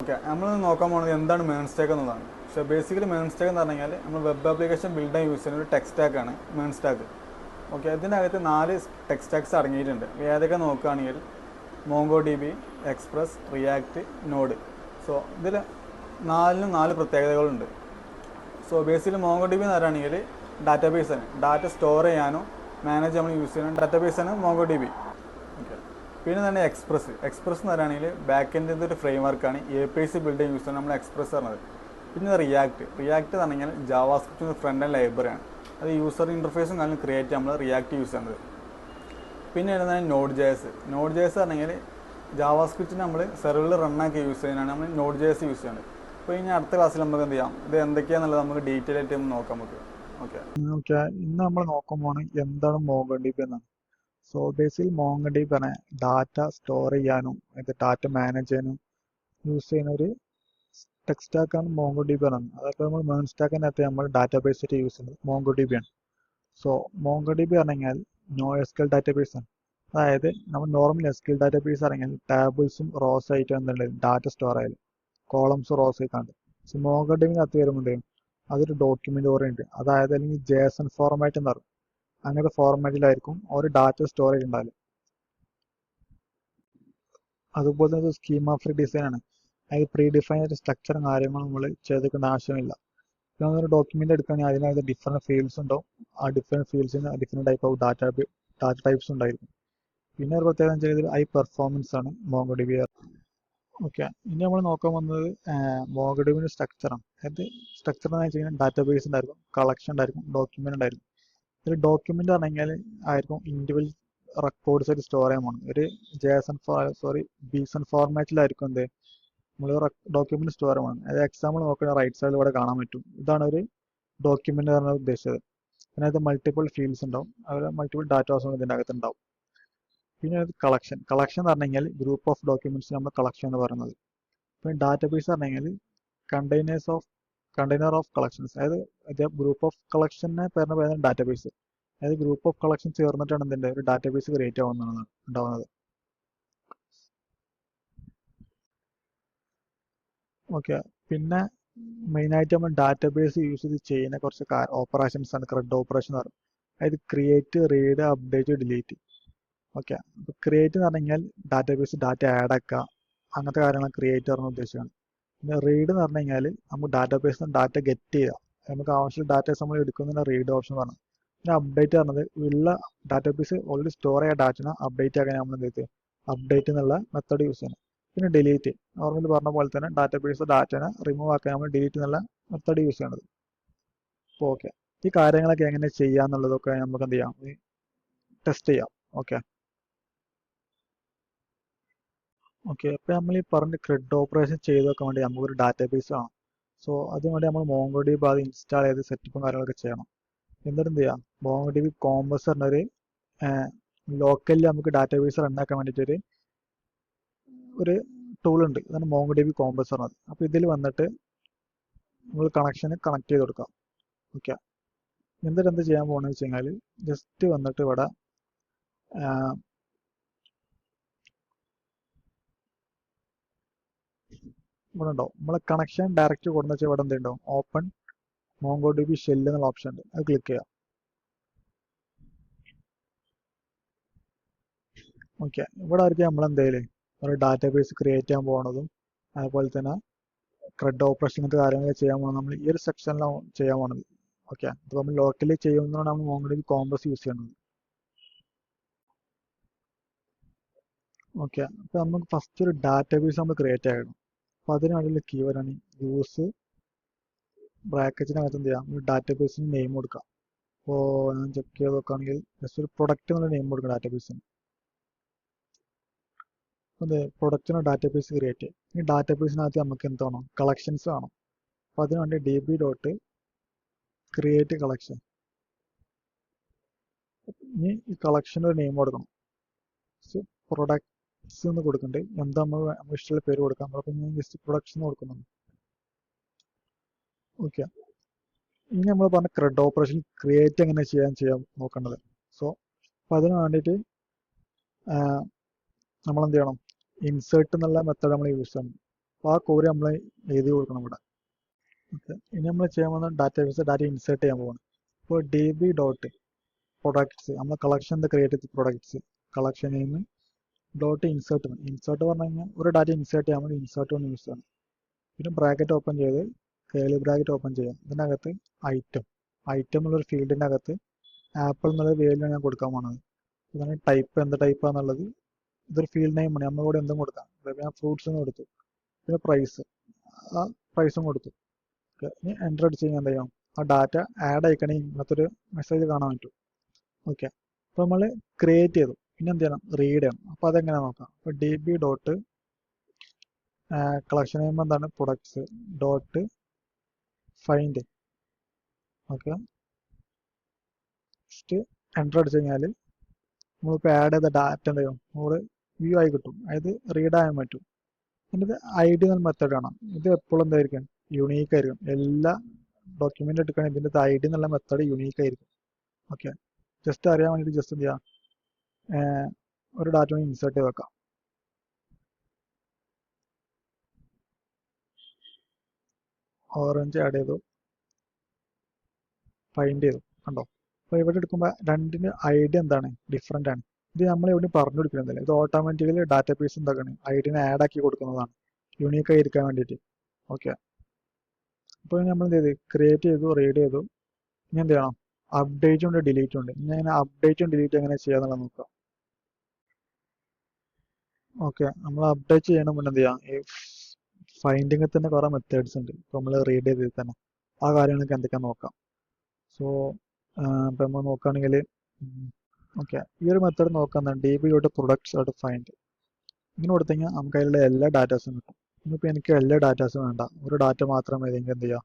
Okay, നമ്മൾ നോക്കാൻ പോകുന്നത് എന്താണ് മേൺ സ്റ്റാക്ക് എന്നതാണ്. പക്ഷേ ബേസിക്കലി മേൺ സ്റ്റാക്ക് എന്ന് പറഞ്ഞു കഴിഞ്ഞാൽ നമ്മൾ വെബ് ആപ്ലിക്കേഷൻ ബിൽഡ് ചെയ്യാൻ യൂസ് ചെയ്യുന്ന ഒരു ടെക് സ്റ്റാക്കാണ് മേൺ സ്റ്റാക്ക്. ഓക്കെ, ഇതിനകത്ത് 4 ടെക് സ്റ്റാക്സ് അടങ്ങിയിട്ടുണ്ട്. ഏതൊക്കെ നോക്കുകയാണെങ്കിൽ മോങ്കോ D B, express, react, node. So ഇതിൽ 4നും 4 പ്രത്യേകതകളുണ്ട്. സോ ബേസിക്കലി മോങ്കോ ഡി ബി എന്ന് പറയുകയാണെങ്കിൽ ഡാറ്റാബേസാണ്. ഡാറ്റ സ്റ്റോർ ചെയ്യാനോ മാനേജ് നമ്മൾ യൂസ് ചെയ്യുന്ന ഡാറ്റാബേസാണ് മോങ്കോ ഡി ബി. ഓക്കെ, പിന്നെ തന്നെ എക്സ്പ്രസ് എന്ന് പറയുകയാണെങ്കിൽ ബാക്ക് എൻഡിൻ്റെ ഒരു ഫ്രെയിം വർക്കാണ്. APIs ബിൽഡ് ചെയ്യാൻ യൂസ് ചെയ്യുന്നത് നമ്മൾ എക്സ്പ്രസ് പറഞ്ഞത്. പിന്നെ റിയാക്ട് എന്ന് പറഞ്ഞാൽ ജാവാസ്ക്രിപ്റ്റ് ഫ്രണ്ട് ആൻഡ് ലൈബ്രറിയാണ്. അത് യൂസർ ഇൻ്റർഫേസും കാരണം ക്രിയേറ്റ് നമ്മൾ റിയാക്ട് യൂസ് ചെയ്യുന്നത്. പിന്നെ വരുന്നത് നോഡ് ജെ എസ് പറഞ്ഞെങ്കിൽ ജാവാസ്ക്രിപ്റ്റിന് നമ്മൾ സെർവറിൽ റണ്ണാക്കി യൂസ് ചെയ്യുന്നതാണ് നമ്മൾ നോഡ് ജെ എസ് യൂസ് ചെയ്യുന്നത്. അപ്പോൾ ഇനി അടുത്ത ക്ലാസ്സിൽ നമുക്ക് എന്ത് ചെയ്യാം, ഇത് എന്തൊക്കെയാണെന്നുള്ളത് നമുക്ക് ഡീറ്റെയിൽ ആയിട്ട് നോക്കാം നമുക്ക്. ഓക്കെ ഓക്കെ, ഇന്ന് നമ്മൾ നോക്കുമ്പോൾ എന്താണ് MongoDB എന്നാണ്. സോ ബേസിക്കലി MongoDB ആണ് ഡാറ്റ സ്റ്റോർ ചെയ്യാനും ഡാറ്റ മാനേജ് ചെയ്യാനും യൂസ് ചെയ്യുന്ന ഒരു ടെക് സ്റ്റാക്കാണ് MongoDB ആണ്. അതൊക്കെ നമ്മൾ മേൺ സ്റ്റാക്കിനകത്ത് നമ്മൾ ഡാറ്റാബേസ് ആയിട്ട് യൂസ് ചെയ്യുന്നത് MongoDB ആണ്. സോ MongoDB പറഞ്ഞാൽ NoSQL ഡാറ്റാബേസ് ആണ്. അതായത് നമ്മൾ നോർമൽ SQL ഡാറ്റാബേസ് ആണെങ്കിൽ ടാബിൾസും റോസ് ആയിട്ട് എന്തുണ്ട് ഡാറ്റ സ്റ്റോർ ആയാലും കോളംസ് റോസ് ആയിക്കാണ്ട്. സോ MongoDB-നകത്ത് വരുമ്പോൾ അതൊരു ഡോക്യുമെന്റ് ഓറിയന്റ്, അതായത് അല്ലെങ്കിൽ JSON ഫോർമാറ്റ് എന്ന് പറയും. അങ്ങനത്തെ ഫോർമാറ്റിലായിരിക്കും ഒരു ഡാറ്റ സ്റ്റോറേജ് ഉണ്ടാവില്ല. അതുപോലെ തന്നെ സ്കീമ ഫ്രീ ഡിസൈൻ ആണ്. അതായത് പ്രീ ഡിഫൈൻ ആയിട്ട് സ്ട്രക്ചറും കാര്യങ്ങളും നമ്മൾ ചെയ്തെടുക്കേണ്ട ആവശ്യമില്ല. ഒരു ഡോക്യുമെന്റ് എടുക്കുകയാണെങ്കിൽ അതിനകത്ത് ഡിഫറെന്റ് ഫീൽഡ്സ് ഉണ്ടാവും. ആ ഡിഫറെന്റ് ഫീൽഡ്സിന് different type of data types ഉണ്ടായിരിക്കും. പിന്നെ ഒരു പ്രത്യേകം ചെയ്തത് ഹൈ പെർഫോമൻസ് ആണ് MongoDB. ഓക്കെ, ഇനി നമ്മൾ നോക്കാൻ വന്നത് MongoDB സ്ട്രക്ചറാണ്. അതായത് സ്ട്രക്ചർ എന്ന് വെച്ച് കഴിഞ്ഞാൽ ഡാറ്റാബേസ് ഉണ്ടായിരിക്കും, കളക്ഷൻ ഉണ്ടായിരിക്കും, ഡോക്യുമെന്റ് ഉണ്ടായിരിക്കും. ഒരു ഡോക്യുമെന്റ് പറഞ്ഞാൽ ആയിരിക്കും ഇൻഡിവിജ്വൽ റെക്കോർഡ്സ് ആയിട്ട് സ്റ്റോർ ചെയ്യാൻ പോകുന്നത്. ഒരു ബിസൺ ഫോർമാറ്റിലായിരിക്കും എന്ത് നമ്മൾ ഡോക്യുമെന്റ് സ്റ്റോർ ചെയ്യാൻ പോകുന്നത്. അതായത് എക്സാമ്പിൾ നോക്കുന്ന റൈറ്റ് സൈഡിൽ ഇവിടെ കാണാൻ പറ്റും. ഇതാണ് ഒരു ഡോക്യുമെന്റ് പറഞ്ഞ ഉദ്ദേശിച്ചത്. അതിനകത്ത് മൾട്ടിപ്പിൾ ഫീൽഡ്സ് ഉണ്ടാവും, അതുപോലെ മൾട്ടിപ്പിൾ ഡാറ്റാസും ഇതിൻ്റെ അകത്ത് ഉണ്ടാവും. പിന്നെ കളക്ഷൻ എന്ന് പറഞ്ഞു കഴിഞ്ഞാൽ ഗ്രൂപ്പ് ഓഫ് ഡോക്യുമെന്റ്സ് നമ്മൾ കളക്ഷൻ എന്ന് പറയുന്നത്. പിന്നെ ഡാറ്റാബേസ് പറഞ്ഞു കഴിഞ്ഞാൽ കണ്ടെയ്നർ ഓഫ് കളക്ഷൻസ്, അതായത് ഗ്രൂപ്പ് ഓഫ് കളക്ഷനെ പറയുന്ന ഡാറ്റാബേസ്. അതായത് ഗ്രൂപ്പ് ഓഫ് കളക്ഷൻ ചേർന്നിട്ടാണ് എന്തിൻ്റെ ഒരു ഡാറ്റാബേസ് ക്രിയേറ്റ് ഉണ്ടാവുന്നത്. ഓക്കെ, പിന്നെ മെയിനായിട്ട് നമ്മൾ ഡാറ്റാബേസ് യൂസ് ചെയ്ത് ചെയ്യുന്ന കുറച്ച് ഓപ്പറേഷൻസ് ആണ് CRUD ഓപ്പറേഷൻ എന്ന് പറയുന്നത്. അതായത് create, read, update, delete. Okay, അപ്പോൾ ക്രിയേറ്റ് എന്ന് പറഞ്ഞു കഴിഞ്ഞാൽ ഡാറ്റ ആഡ് ആക്കുക, അങ്ങനത്തെ കാര്യങ്ങൾ ക്രിയേറ്റ് പറഞ്ഞ ഉദ്ദേശിക്കുകയാണ്. പിന്നെ റീഡ് എന്ന് പറഞ്ഞു കഴിഞ്ഞാൽ നമുക്ക് ഡാറ്റാബേസിൽ നിന്ന് ഡാറ്റ ഗെറ്റ് ചെയ്യുക, നമുക്ക് ആവശ്യമുള്ള ഡാറ്റാസ് നമ്മൾ എടുക്കുന്നതിന് റീഡ് ഓപ്ഷൻ പറഞ്ഞു. പിന്നെ അപ്ഡേറ്റ് പറഞ്ഞത് ഉള്ള ഡാറ്റാബേസ് ഓൾറെഡി സ്റ്റോർ ചെയ്ത ഡാറ്റനെ അപ്ഡേറ്റ് ആക്കാൻ നമ്മൾ എന്ത് ചെയ്ത് അപ്ഡേറ്റ് എന്നുള്ള മെത്തേഡ് യൂസ് ചെയ്യണം. പിന്നെ ഡിലീറ്റ്, നോർമലി പറഞ്ഞ പോലെ തന്നെ ഡാറ്റാബേസ് ഡാറ്റനെ റിമൂവ് ആക്കാൻ നമ്മൾ ഡിലീറ്റ് എന്നുള്ള മെത്തേഡ് യൂസ് ചെയ്യണത്. അപ്പോൾ ഓക്കെ, ഈ കാര്യങ്ങളൊക്കെ എങ്ങനെ ചെയ്യാന്നുള്ളതൊക്കെ നമുക്ക് എന്ത് ചെയ്യാം, ടെസ്റ്റ് ചെയ്യാം. ഓക്കെ, അപ്പോൾ നമ്മൾ ഈ പറഞ്ഞ CRUD ഓപ്പറേഷൻ ചെയ്ത് വെക്കാൻ വേണ്ടി നമുക്കൊരു ഡാറ്റാബേസ് വേണം. സോ അതിന് വേണ്ടി നമ്മൾ MongoDB അത് ഇൻസ്റ്റാൾ ചെയ്ത് സെറ്റപ്പും കാര്യങ്ങളൊക്കെ ചെയ്യണം. എന്നിട്ട് എന്ത് ചെയ്യാം, MongoDB കോമ്പസ് പറഞ്ഞൊരു ലോക്കലിൽ നമുക്ക് ഡാറ്റാബേസ് റണ്ണാക്കാൻ വേണ്ടിയിട്ട് ഒരു ടൂൾ ഉണ്ട്. അതാണ് MongoDB കോമ്പസ് പറഞ്ഞത്. അപ്പോൾ ഇതിൽ വന്നിട്ട് നമ്മൾ കണക്ട് ചെയ്ത് കൊടുക്കാം. ഓക്കെ, എന്നിട്ട് എന്ത് ചെയ്യാൻ പോകണമെന്ന് വെച്ച് കഴിഞ്ഞാൽ ജസ്റ്റ് വന്നിട്ട് ഇവിടെ ഉണ്ടോ നമ്മളെ കണക്ഷൻ ഡയറക്റ്റ് കൊടുക്കുന്ന വെച്ചാൽ ഇവിടെ എന്തുണ്ടാവും, ഓപ്പൺ MongoDB ഷെൽ എന്നുള്ള ഓപ്ഷൻ ഉണ്ട്, അത് ക്ലിക്ക് ചെയ്യാം. ഓക്കെ, ഇവിടെ ആയിരിക്കും നമ്മൾ എന്തെങ്കിലും ഒരു ഡാറ്റാബേസ് ക്രിയേറ്റ് ചെയ്യാൻ പോകുന്നതും അതുപോലെ തന്നെ CRUD ഓപ്പറേഷൻ ഇങ്ങനത്തെ കാര്യങ്ങൾ ചെയ്യാൻ പോകുന്നത് നമ്മൾ ഈ ഒരു സെക്ഷനിലാണ് ചെയ്യാൻ പോകുന്നത്. ഓക്കെ, അപ്പോൾ നമ്മൾ ലോക്കലി ചെയ്യുന്നതാണ് നമ്മൾ MongoDB കോമ്പസ് യൂസ് ചെയ്യുന്നത്. ഓക്കെ, അപ്പോൾ നമുക്ക് ഫസ്റ്റ് ഒരു ഡാറ്റാബേസ് നമ്മൾ ക്രിയേറ്റ് ആക്കണം. അപ്പോൾ അതിന് വേണ്ടിയുള്ള കീവേഡാണ് യൂസ് ബ്രാക്കറ്റിനകത്ത് എന്ത് ചെയ്യാം, ഒരു ഡാറ്റാബേസിന് നെയിം കൊടുക്കാം. അപ്പോൾ ഞാൻ ചെക്ക് ചെയ്ത് നോക്കുകയാണെങ്കിൽ ജസ്റ്റ് ഒരു പ്രൊഡക്റ്റ് എന്നുള്ള നെയിം കൊടുക്കാം ഡാറ്റാബേസിന്. അതെ, പ്രൊഡക്റ്റിന് ഡാറ്റാബേസ് ക്രിയേറ്റ് ചെയ്യാം. ഈ ഡാറ്റാബേസിനകത്ത് നമുക്ക് എന്ത് വേണം, കളക്ഷൻസ് വേണം. അപ്പോൾ അതിന് വേണ്ടി db.create കളക്ഷൻ. ഇനി ഈ കളക്ഷന് ഒരു നെയിം കൊടുക്കണം. പ്രൊഡക്ട്സ് എന്ന് കൊടുക്കുന്നുണ്ട്, എന്താ നമ്മൾ ഇഷ്ടമുള്ള പേര് കൊടുക്കാം. അപ്പോൾ ഞാൻ ജസ്റ്റ് പ്രൊഡക്ട്സ് എന്ന് കൊടുക്കുന്നുണ്ട്. ഓക്കെ, ഇനി നമ്മൾ പറഞ്ഞ CRUD ഓപ്പറേഷൻ ക്രിയേറ്റ് എങ്ങനെ ചെയ്യാൻ നോക്കേണ്ടത്. സോ അപ്പോൾ അതിന് വേണ്ടിയിട്ട് നമ്മൾ എന്ത് ചെയ്യണം, ഇൻസേർട്ട് എന്നുള്ള മെത്തേഡ് നമ്മൾ യൂസ് ചെയ്യണം. അപ്പോൾ ആ കോഡ് നമ്മൾ എഴുതി കൊടുക്കണം ഇവിടെ. ഓക്കെ, ഇനി നമ്മൾ ചെയ്യാൻ പോകുന്ന ഡാറ്റാബേസ് ഡാറ്റ ഇൻസേർട്ട് ചെയ്യാൻ പോകണം. അപ്പോൾ db ഡോട്ട് പ്രൊഡക്ട്സ്, നമ്മൾ കളക്ഷൻ ക്രിയേറ്റ് ചെയ്ത products collection name dot insert. Insert പറഞ്ഞു കഴിഞ്ഞാൽ ഒരു ഡാറ്റ ഇൻസേർട്ട് ചെയ്യാൻ വേണ്ടി ഇൻസേർട്ട് ഒന്ന് യൂസ് ചെയ്യണം. പിന്നെ ബ്രാക്കറ്റ് ഓപ്പൺ ചെയ്ത് കേളി ബ്രാക്കറ്റ് ഓപ്പൺ ചെയ്യാം. ഇതിനകത്ത് ഐറ്റം എന്നുള്ളൊരു ഫീൽഡിൻ്റെ അകത്ത് ആപ്പിൾ എന്നുള്ള പേരിലാണ് ഞാൻ കൊടുക്കാൻ പോകുന്നത്. ഇതാണ് ടൈപ്പ്, എന്ത് ടൈപ്പാന്നുള്ളത്. ഇതൊരു ഫീൽഡ് നെയിമാണ്, നമ്മളിവിടെ എന്തും കൊടുക്കാം. ഞാൻ ഫ്രൂട്ട്സ് എന്ന് കൊടുത്തു. പിന്നെ പ്രൈസ്, ആ പ്രൈസും കൊടുത്തു. ഓക്കെ, ഇനി എൻ്റർ അടിച്ച് കഴിഞ്ഞാൽ എന്താ ചെയ്യാം, ആ ഡാറ്റ ആഡ് ആയിക്കണമെങ്കിൽ ഇങ്ങനത്തെ ഒരു മെസ്സേജ് കാണാൻ പറ്റും. ഓക്കെ, അപ്പോൾ നമ്മൾ ക്രിയേറ്റ് ചെയ്തു. പിന്നെ എന്ത് ചെയ്യണം, റീഡ് ചെയ്യണം. അപ്പോൾ അതെങ്ങനെ നോക്കാം. അപ്പോൾ db ഡോട്ട് കളക്ഷൻ നെയിം എന്താണ്, products dot find. Okay, just enter അടിച്ച് കഴിഞ്ഞാൽ നമ്മളിപ്പോൾ ആഡ് ചെയ്ത ഡാറ്റ എന്ത് ചെയ്യും, നമ്മൾ വ്യൂ ആയി കിട്ടും. അതായത് റീഡ് ആകാൻ പറ്റും. എന്നിട്ട് ID എന്ന മെത്തേഡ് ആണ്. ഇത് എപ്പോഴും എന്തായിരിക്കും, യുണീക്ക് ആയിരിക്കും. എല്ലാ ഡോക്യുമെന്റ് എടുക്കുകയാണെങ്കിൽ ഇതിൻ്റെ ID എന്നുള്ള മെത്തേഡ് യുണീക്ക് ആയിരിക്കും. ഓക്കെ, ജസ്റ്റ് അറിയാൻ വേണ്ടിയിട്ട് ജസ്റ്റ് എന്ത് ചെയ്യാം, ഒരു ഡാറ്റ ഇൻസേർട്ട് ചെയ്ത് വെക്കാം. ഓറഞ്ച് ആഡ് ചെയ്തു, ഫൈൻഡ് ചെയ്തു, കണ്ടോ. അപ്പോൾ ഇവിടെ എടുക്കുമ്പോൾ രണ്ടിന് ID എന്താണ്, ഡിഫറെൻ്റ് ആണ്. ഇത് നമ്മൾ എവിടെ പറഞ്ഞു കൊടുക്കുന്നില്ല, ഇത് ഓട്ടോമാറ്റിക്കലി ഡാറ്റാബേസ് എന്താക്കാണ് IDനെ ആഡ് ആക്കി കൊടുക്കുന്നതാണ്, യുണീക്ക് ആയിരിക്കാൻ വേണ്ടിയിട്ട്. ഓക്കെ, അപ്പോൾ നമ്മൾ എന്ത് ചെയ്ത് ക്രിയേറ്റ് ചെയ്തു, റീഡ് ചെയ്തു. ഇനി എന്ത് ചെയ്യണം, അപ്ഡേറ്റും ഉണ്ട് ഡിലീറ്റും ഉണ്ട്. ഇനി അങ്ങനെ അപ്ഡേറ്റും ഡിലീറ്റും എങ്ങനെ ചെയ്യാന്നുള്ളത് നോക്കാം. ഓക്കെ, നമ്മൾ അപ്ഡേറ്റ് ചെയ്യണം മുന്നേ എന്ത് ചെയ്യാം, ഈ ഫൈൻഡിങ്ങിൽ തന്നെ കുറേ മെത്തേഡ്സ് ഉണ്ട്. ഇപ്പോൾ നമ്മൾ റീഡ് ചെയ്തതിൽ തന്നെ ആ കാര്യങ്ങളൊക്കെ എന്തൊക്കെയാണെന്ന് നോക്കാം. സോ ഇപ്പം നമ്മൾ നോക്കുകയാണെങ്കിൽ ഓക്കെ, ഈ ഒരു മെത്തേഡ് നോക്കാന്നാണ് db dot products dot find. ഇങ്ങനെ കൊടുത്തു കഴിഞ്ഞാൽ നമുക്ക് അതിലുള്ള എല്ലാ ഡാറ്റാസും കിട്ടും. ഇനിയിപ്പോൾ എനിക്ക് എല്ലാ ഡാറ്റാസും വേണ്ട, ഒരു ഡാറ്റ മാത്രം ഏതെങ്കിലും എന്ത് ചെയ്യാം,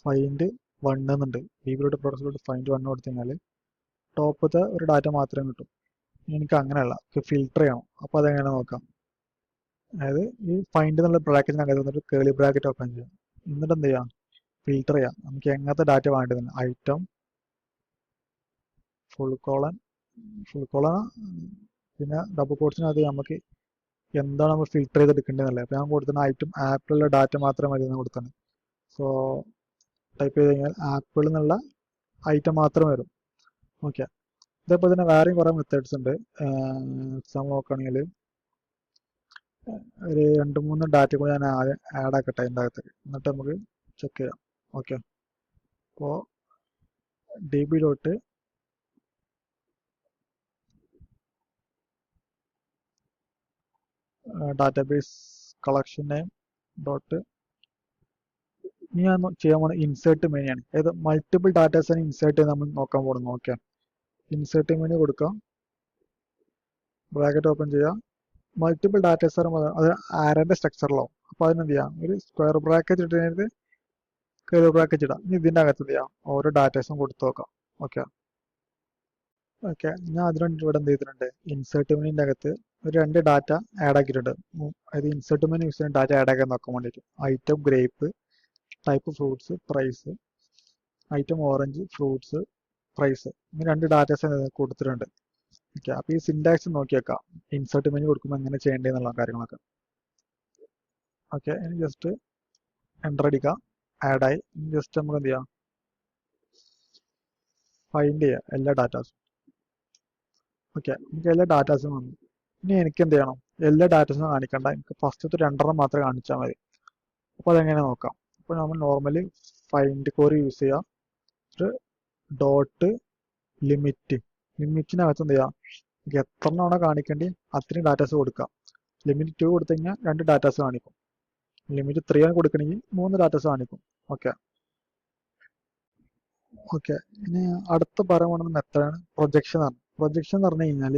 ഫൈൻഡ് 1 എന്നുണ്ട്. db dot products dot find 1 കൊടുത്തു കഴിഞ്ഞാൽ ടോപ്പത്തെ ഒരു ഡാറ്റ മാത്രമേ കിട്ടും. എനിക്ക് അങ്ങനെയല്ല, ഫിൽട്ടർ ചെയ്യണം. അപ്പോൾ അതെങ്ങനെ നോക്കാം. അതായത് ഈ ഫൈൻഡ് എന്നുള്ള ബ്രാക്കറ്റിനകത്ത് വന്നിട്ട് കേളി ബ്രാക്കറ്റ് ഓപ്പൺ ചെയ്യാം. എന്നിട്ട് എന്ത് ചെയ്യാം, ഫിൽട്ടർ ചെയ്യാം. നമുക്ക് എങ്ങനത്തെ ഡാറ്റ വേണ്ടതെന്ന്, ഐറ്റം ഫുൾ കോളൻ പിന്നെ ഡബിൾ കോട്സിനകത്ത് നമുക്ക് എന്താണ് നമ്മൾ ഫിൽട്ടർ ചെയ്തെടുക്കേണ്ടതല്ലേ. അപ്പോൾ ഞാൻ കൊടുക്കുന്ന ഐറ്റം ആപ്പിളുള്ള ഡാറ്റ മാത്രം മതി എന്ന് കൊടുത്താണ്. സോ ടൈപ്പ് ചെയ്ത് കഴിഞ്ഞാൽ ആപ്പിൾ എന്നുള്ള ഐറ്റം മാത്രം വരും. ഓക്കെ, ഇതേപോലെ തന്നെ വേറെയും കുറേ മെത്തേഡ്സ് ഉണ്ട്. എക്സാമ്പിൾ നോക്കുകയാണെങ്കിൽ ഒരു 2-3 ഡാറ്റ കൂടി ഞാൻ ആഡ് ആക്കട്ടെ ഇതിൻ്റെ അകത്തേക്ക്, എന്നിട്ട് നമുക്ക് ചെക്ക് ചെയ്യാം. ഓക്കെ, അപ്പോൾ db dot database collection name dot, ഇനി ഞാൻ ചെയ്യാൻ പോകുന്നത് ഇൻസേർട്ട് മെനുയാണ്. അതായത് മൾട്ടിപ്പിൾ ഡാറ്റാസാണ് ഇൻസേർട്ട് ചെയ്ത് നമ്മൾ നോക്കാൻ പോകുന്നത്. ഓക്കെ, ഇൻസേർട്ട് മെനു കൊടുക്കാം, ബ്രാക്കറ്റ് ഓപ്പൺ ചെയ്യാം. മൾട്ടിപ്പിൾ ഡാറ്റാസ് അത് ആരൻ്റെ സ്ട്രക്ചറിലാവും. അപ്പോൾ അതിനെന്ത് ചെയ്യാം, ഒരു സ്ക്വയർ ബ്രാക്കറ്റ് ഇട്ടിട്ട് കർവ് ബ്രാക്കറ്റ് ഇടാം. ഇനി ഇതിൻ്റെ അകത്ത് എന്ത് ചെയ്യാം, ഓരോ ഡാറ്റാസും കൊടുത്തു നോക്കാം. ഓക്കെ, ഞാൻ അതിന് വേണ്ടി ഇവിടെ എന്ത് ചെയ്തിട്ടുണ്ട്, ഇൻസേർട്ട് മെനുവിൻ്റെ അകത്ത് ഒരു 2 ഡാറ്റ ആഡ് ആക്കിയിട്ടുണ്ട്. അതായത് ഇൻസേർട്ട് മെനു യൂസ് ചെയ്യുന്ന ഡാറ്റ ആഡ് ആക്കാൻ നോക്കാൻ വേണ്ടിയിട്ട്. Item grape, type fruits, price. Item orange, fruits, price. ഇങ്ങനെ 2 ഡാറ്റാസ് കൊടുത്തിട്ടുണ്ട്. ഓക്കെ, അപ്പോൾ ഈ സിൻടാക്സ് നോക്കിയേക്കാം, ഇൻസേർട്ട് മെനു കൊടുക്കുമ്പോൾ എങ്ങനെ ചെയ്യേണ്ടതെന്നുള്ള കാര്യങ്ങളൊക്കെ. ഓക്കെ, ഇനി ജസ്റ്റ് എൻ്റർ അടിക്കാം, ആഡായി. ഇനി ജസ്റ്റ് നമുക്ക് എന്ത് ചെയ്യാം, ഫൈൻഡ് ചെയ്യാം എല്ലാ ഡാറ്റാസും. ഓക്കെ, നമുക്ക് എല്ലാ ഡാറ്റാസും വന്നു. ഇനി എനിക്ക് എന്ത് ചെയ്യണം, എല്ലാ ഡാറ്റാസും കാണിക്കണ്ട, എനിക്ക് ഫസ്റ്റത്തെ 2 മാത്രമേ കാണിച്ചാൽ മതി. അപ്പോൾ അതെങ്ങനെ നോക്കാം. അപ്പോൾ നമ്മൾ നോർമലി ഫൈൻഡ് കോറി യൂസ് ചെയ്യാം. ഒരു ഡോട്ട് ലിമിറ്റിനകത്ത് എന്ത് ചെയ്യാം, എത്രണ്ണമാണ് കാണിക്കേണ്ടി അത്രയും ഡാറ്റാസ് കൊടുക്കാം. ലിമിറ്റ് 2 കൊടുത്തു കഴിഞ്ഞാൽ 2 ഡാറ്റാസ് കാണിക്കും. ലിമിറ്റ് 3 ആണ് കൊടുക്കണമെങ്കിൽ 3 ഡാറ്റാസ് കാണിക്കും. ഓക്കെ, ഇനി അടുത്ത പറയാൻ പോകുന്ന മെത്തേഡാണ് പ്രൊജക്ഷൻ. പ്രൊജക്ഷൻ എന്ന് പറഞ്ഞു കഴിഞ്ഞാൽ